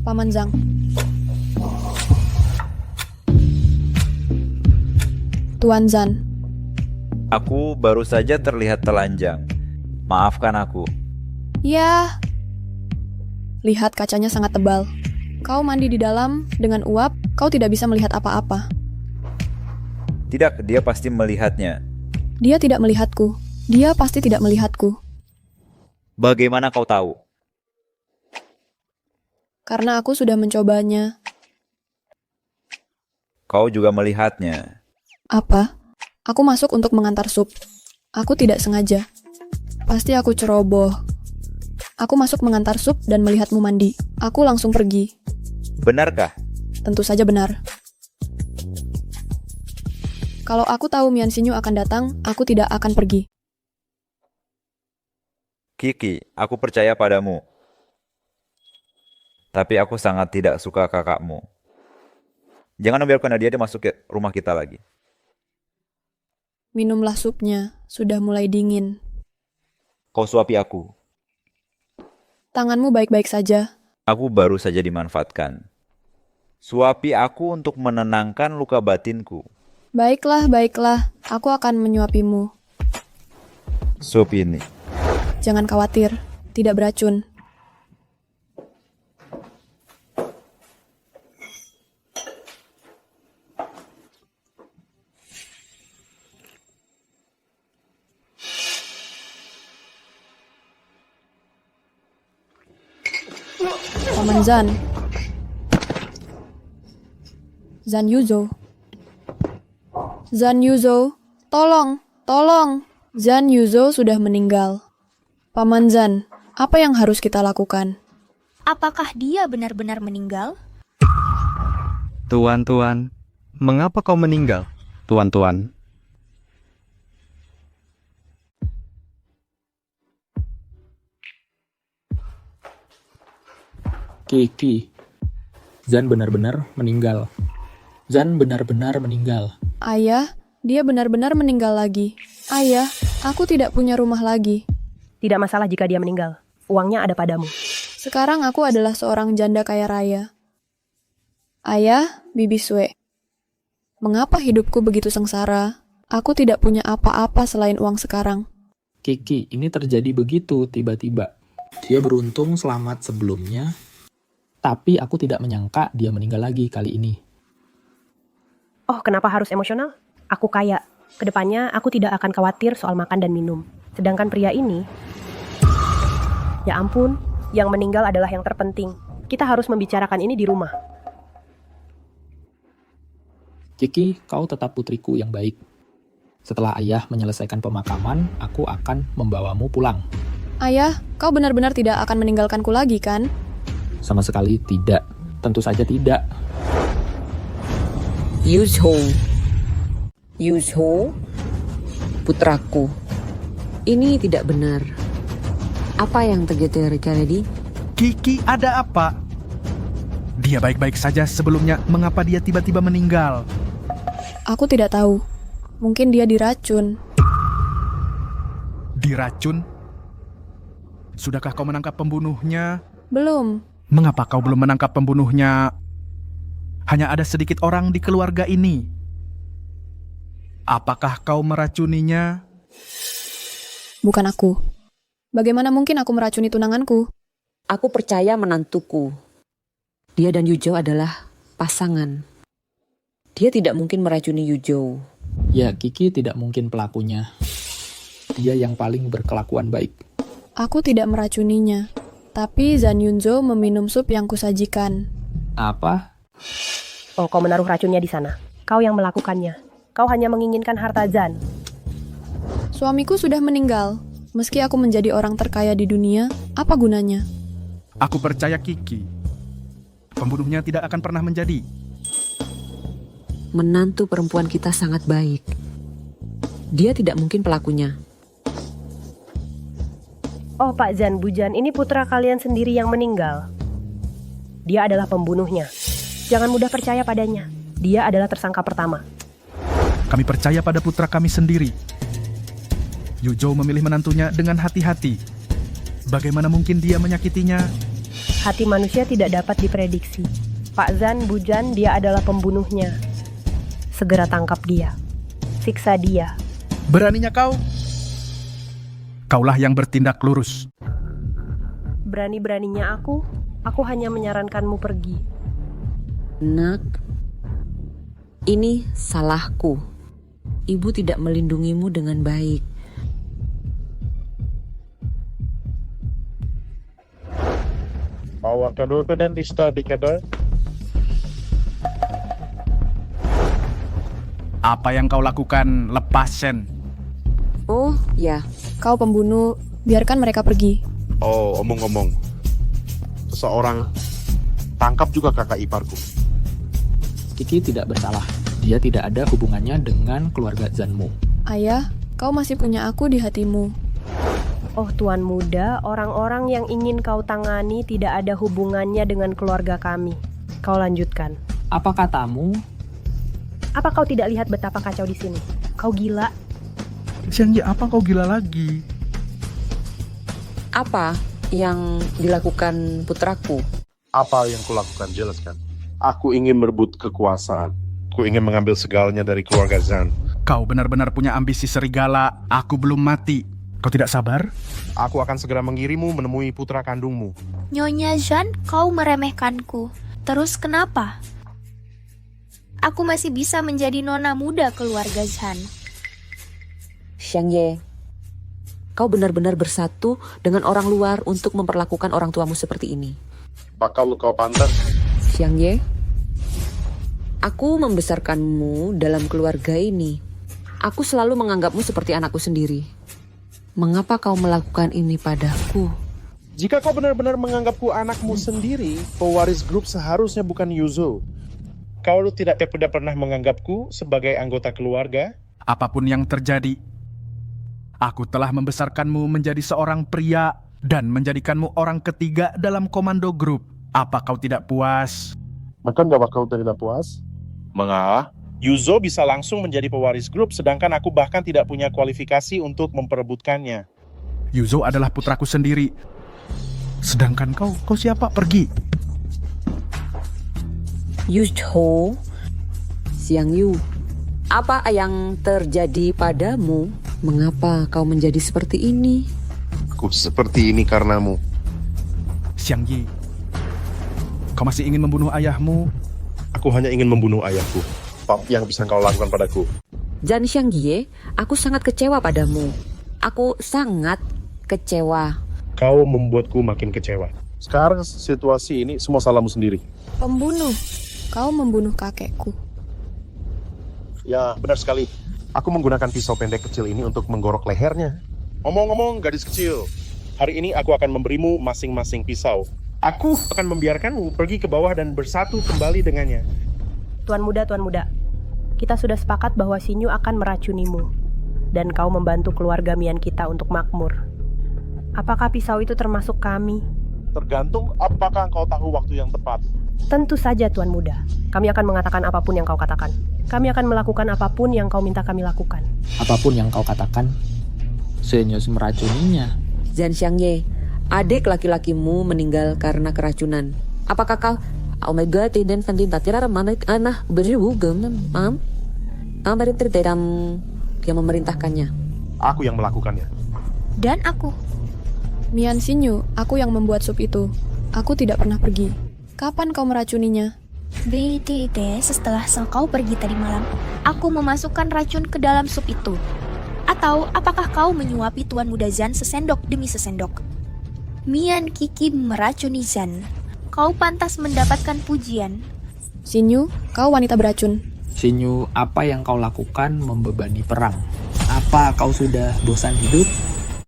Paman Zhang. Tuan Zan. Aku baru saja terlihat telanjang. Maafkan aku. Ya. Lihat kacanya sangat tebal. Kau mandi di dalam dengan uap, kau tidak bisa melihat apa-apa. Tidak, dia pasti melihatnya. Dia tidak melihatku. Dia pasti tidak melihatku. Bagaimana kau tahu? Karena aku sudah mencobanya. Kau juga melihatnya. Apa? Aku masuk untuk mengantar sup. Aku tidak sengaja. Pasti aku ceroboh. Aku masuk mengantar sup dan melihatmu mandi. Aku langsung pergi. Benarkah? Tentu saja benar. Kalau aku tahu Mian Xinyu akan datang, aku tidak akan pergi. Kiki, aku percaya padamu. Tapi aku sangat tidak suka kakakmu. Jangan membiarkan dia masuk ke rumah kita lagi. Minumlah supnya, sudah mulai dingin. Kau suapi aku. Tanganmu baik-baik saja. Aku baru saja dimanfaatkan. Suapi aku untuk menenangkan luka batinku. Baiklah, baiklah. Aku akan menyuapimu. Sup ini. Jangan khawatir, tidak beracun. Paman Zan. Zan Yuzo. Zan Yuzo, tolong, tolong. Zan Yuzo sudah meninggal. Paman Zan, apa yang harus kita lakukan? Apakah dia benar-benar meninggal? Tuan-tuan, mengapa kau meninggal? Tuan-tuan. Kiki. Zan benar-benar meninggal. Zan benar-benar meninggal. Ayah, dia benar-benar meninggal lagi. Ayah, aku tidak punya rumah lagi. Tidak masalah jika dia meninggal. Uangnya ada padamu. Sekarang aku adalah seorang janda kaya raya. Ayah, Bibi Sue. Mengapa hidupku begitu sengsara? Aku tidak punya apa-apa selain uang sekarang. Kiki, ini terjadi begitu tiba-tiba. Dia beruntung selamat sebelumnya, tapi aku tidak menyangka dia meninggal lagi kali ini. Oh, kenapa harus emosional? Aku kaya. Kedepannya aku tidak akan khawatir soal makan dan minum. Sedangkan pria ini, ya ampun, yang meninggal adalah yang terpenting. Kita harus membicarakan ini di rumah. Kiki, kau tetap putriku yang baik. Setelah ayah menyelesaikan pemakaman, aku akan membawamu pulang. Ayah, kau benar-benar tidak akan meninggalkanku lagi, kan? Sama sekali tidak. Tentu saja tidak. Yuzho. Yuzho, putraku. Ini tidak benar. Apa yang terjadi, Kennedy? Kiki, ada apa? Dia baik-baik saja sebelumnya. Mengapa dia tiba-tiba meninggal? Aku tidak tahu. Mungkin dia diracun. Diracun? Sudahkah kau menangkap pembunuhnya? Belum. Mengapa kau belum menangkap pembunuhnya? Hanya ada sedikit orang di keluarga ini. Apakah kau meracuninya? Bukan aku. Bagaimana mungkin aku meracuni tunanganku? Aku percaya menantuku. Dia dan Yuzhou adalah pasangan. Dia tidak mungkin meracuni Yuzhou. Ya, Kiki tidak mungkin pelakunya. Dia yang paling berkelakuan baik. Aku tidak meracuninya. Tapi Zhan Yunzhou meminum sup yang kusajikan. Apa? Oh, kau menaruh racunnya di sana. Kau yang melakukannya. Kau hanya menginginkan harta Zhan. Suamiku sudah meninggal. Meski aku menjadi orang terkaya di dunia, apa gunanya? Aku percaya Kiki. Pembunuhnya tidak akan pernah menjadi. Menantu perempuan kita sangat baik. Dia tidak mungkin pelakunya. Oh, Pak Zhan Bujan, ini putra kalian sendiri yang meninggal. Dia adalah pembunuhnya. Jangan mudah percaya padanya. Dia adalah tersangka pertama. Kami percaya pada putra kami sendiri. Yuzhou memilih menantunya dengan hati-hati. Bagaimana mungkin dia menyakitinya? Hati manusia tidak dapat diprediksi. Pak Zhan Bujan, dia adalah pembunuhnya. Segera tangkap dia. Siksa dia. Beraninya kau? Kaulah yang bertindak lurus. Berani-beraninya aku hanya menyarankanmu pergi. Nak, ini salahku. Ibu tidak melindungimu dengan baik. Bawa kedua dan lista di kedua. Apa yang kau lakukan? Lepas, Shen. Oh, ya. Kau pembunuh, biarkan mereka pergi. Oh, omong-omong. Seseorang tangkap juga kakak iparku. Kiki tidak bersalah. Dia tidak ada hubungannya dengan keluarga Zhanmu. Ayah, kau masih punya aku di hatimu. Oh Tuan Muda, orang-orang yang ingin kau tangani tidak ada hubungannya dengan keluarga kami. Kau lanjutkan. Apa katamu? Apa kau tidak lihat betapa kacau di sini? Kau gila. Xiangye, apa kau gila lagi? Apa yang dilakukan putraku? Apa yang kulakukan? Jelaskan. Aku ingin merebut kekuasaan. Aku ingin mengambil segalanya dari keluarga Zhan. Kau benar-benar punya ambisi serigala. Aku belum mati. Kau tidak sabar? Aku akan segera mengirimmu menemui putra kandungmu. Nyonya Zhan, kau meremehkanku. Terus kenapa? Aku masih bisa menjadi nona muda keluarga Zhan. Xiangye, kau benar-benar bersatu dengan orang luar untuk memperlakukan orang tuamu seperti ini. Bakal kau pantas. Xiangye, aku membesarkanmu dalam keluarga ini. Aku selalu menganggapmu seperti anakku sendiri. Mengapa kau melakukan ini padaku? Jika kau benar-benar menganggapku anakmu sendiri, pewaris grup seharusnya bukan Yuzhou. Kau tidak pernah menganggapku sebagai anggota keluarga? Apapun yang terjadi, aku telah membesarkanmu menjadi seorang pria dan menjadikanmu orang ketiga dalam komando grup. Apa kau tidak puas? Maka nggak bakal tidak puas? Mengapa? Yuzhou bisa langsung menjadi pewaris grup, sedangkan aku bahkan tidak punya kualifikasi untuk memperebutkannya. Yuzhou adalah putraku sendiri. Sedangkan kau siapa? Pergi. Yuzhou, Xiangyu, apa yang terjadi padamu? Mengapa kau menjadi seperti ini? Aku seperti ini karenamu. Xiangye, kau masih ingin membunuh ayahmu? Aku hanya ingin membunuh ayahku. Apa yang bisa kau lakukan padaku? Zhan Xiangye, aku sangat kecewa padamu. Aku sangat kecewa. Kau membuatku makin kecewa. Sekarang situasi ini semua salahmu sendiri. Pembunuh, kau membunuh kakekku. Ya, benar sekali. Aku menggunakan pisau pendek kecil ini untuk menggorok lehernya. Ngomong-ngomong, gadis kecil. Hari ini aku akan memberimu masing-masing pisau. Aku akan membiarkanmu pergi ke bawah dan bersatu kembali dengannya. Tuan Muda, kita sudah sepakat bahwa Xinyu akan meracunimu. Dan kau membantu keluarga Mian kita untuk makmur. Apakah pisau itu termasuk kami? Tergantung apakah kau tahu waktu yang tepat. Tentu saja Tuan Muda. Kami akan mengatakan apapun yang kau katakan. Kami akan melakukan apapun yang kau minta kami lakukan. Apapun yang kau katakan, Xenius meracuninya. Zhan Xiangye, adik laki-lakimu meninggal karena keracunan. Apakah kau... Oh my god, tidak penting tatira manik anak berjugem, mam. Ambarin dalam yang memerintahkannya. Aku yang melakukannya. Dan aku. Mian Xinyu, aku yang membuat sup itu. Aku tidak pernah pergi. Kapan kau meracuninya? BTT, setelah kau pergi tadi malam, aku memasukkan racun ke dalam sup itu. Atau apakah kau menyuapi Tuan Muda Zan sesendok demi sesendok? Mian Kiki meracuni Zan. Kau pantas mendapatkan pujian. Xinyu, kau wanita beracun. Xinyu, apa yang kau lakukan membebani perang? Apa kau sudah bosan hidup?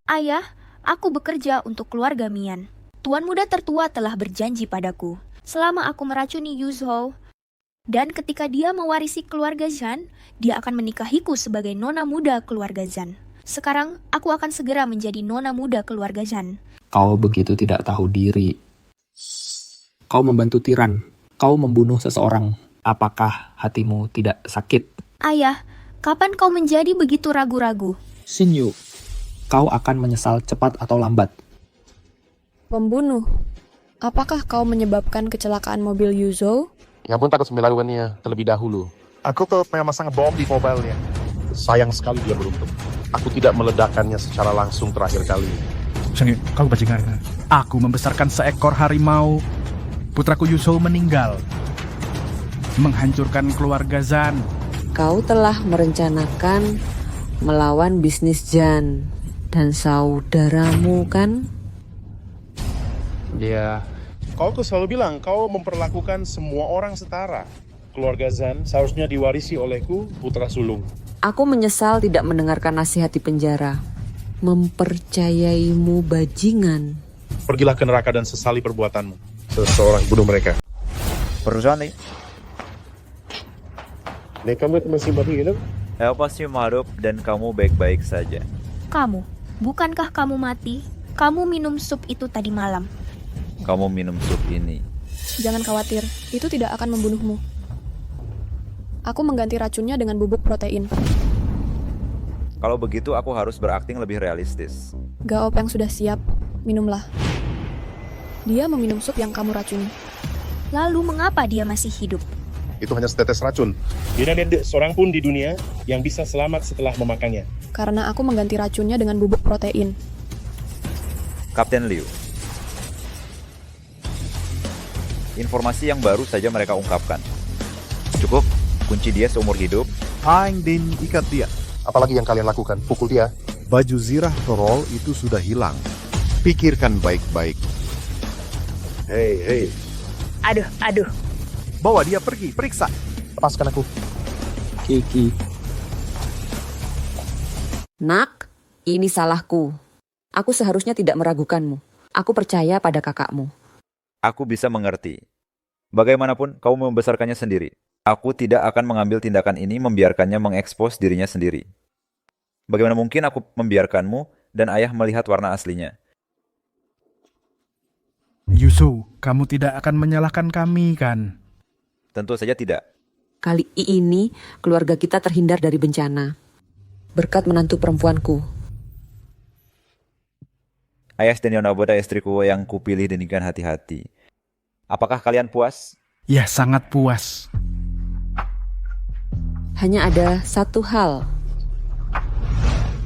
Ayah, aku bekerja untuk keluarga Mian. Tuan Muda tertua telah berjanji padaku selama aku meracuni Yuzhou, dan ketika dia mewarisi keluarga Zhan, dia akan menikahiku sebagai nona muda keluarga Zhan. Sekarang, aku akan segera menjadi nona muda keluarga Zhan. Kau begitu tidak tahu diri. Kau membantu tiran. Kau membunuh seseorang. Apakah hatimu tidak sakit? Ayah, kapan kau menjadi begitu ragu-ragu? Xinyu, kau akan menyesal cepat atau lambat. Pembunuh. Apakah kau menyebabkan kecelakaan mobil Yuzhou? Ya pun takut melakukannya terlebih dahulu. Aku tuh memasang bom di mobilnya. Sayang sekali dia beruntung. Aku tidak meledakkannya secara langsung terakhir kali. Sangi, kau bajingan. Aku membesarkan seekor harimau. Putraku Yuzhou meninggal. Menghancurkan keluarga Zhan. Kau telah merencanakan melawan bisnis Zhan dan saudaramu, kan? Ya. Kau tuh selalu bilang kau memperlakukan semua orang setara. Keluarga Zhan seharusnya diwarisi olehku, putra sulung. Aku menyesal tidak mendengarkan nasihat di penjara. Mempercayaimu bajingan. Pergilah ke neraka dan sesali perbuatanmu. Seseorang bunuh mereka. Perusahaan nih. Nek kamu masih hidup? Saya pasti mengharap dan kamu baik-baik saja. Kamu, bukankah kamu mati? Kamu minum sup itu tadi malam. Kamu minum sup ini. Jangan khawatir, itu tidak akan membunuhmu. Aku mengganti racunnya dengan bubuk protein. Kalau begitu aku harus berakting lebih realistis. Gaop yang sudah siap, minumlah. Dia meminum sup yang kamu racuni. Lalu mengapa dia masih hidup? Itu hanya setetes racun. Tidak ada seorang pun di dunia yang bisa selamat setelah memakannya. Karena aku mengganti racunnya dengan bubuk protein. Kapten Liu. Informasi yang baru saja mereka ungkapkan. Cukup, kunci dia seumur hidup. Aing Din ikat dia. Apalagi yang kalian lakukan? Pukul dia. Baju zirah Torol itu sudah hilang. Pikirkan baik-baik. Hei. Aduh. Bawa dia pergi, periksa. Lepaskan aku. Kiki. Nak, ini salahku. Aku seharusnya tidak meragukanmu. Aku percaya pada kakakmu. Aku bisa mengerti. Bagaimanapun, kau membesarkannya sendiri. Aku tidak akan mengambil tindakan ini membiarkannya mengekspos dirinya sendiri. Bagaimana mungkin aku membiarkanmu dan ayah melihat warna aslinya? Yuzhou, kamu tidak akan menyalahkan kami, kan? Tentu saja tidak. Kali ini, keluarga kita terhindar dari bencana. Berkat menantu perempuanku. Ayas dan Yonaboda istriku yang kupilih dengan hati-hati. Apakah kalian puas? Ya, sangat puas. Hanya ada satu hal.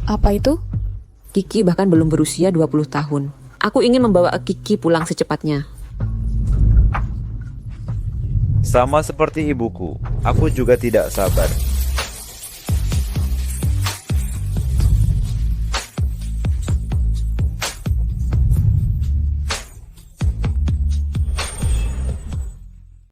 Apa itu? Kiki bahkan belum berusia 20 tahun. Aku ingin membawa Kiki pulang secepatnya. Sama seperti ibuku, aku juga tidak sabar.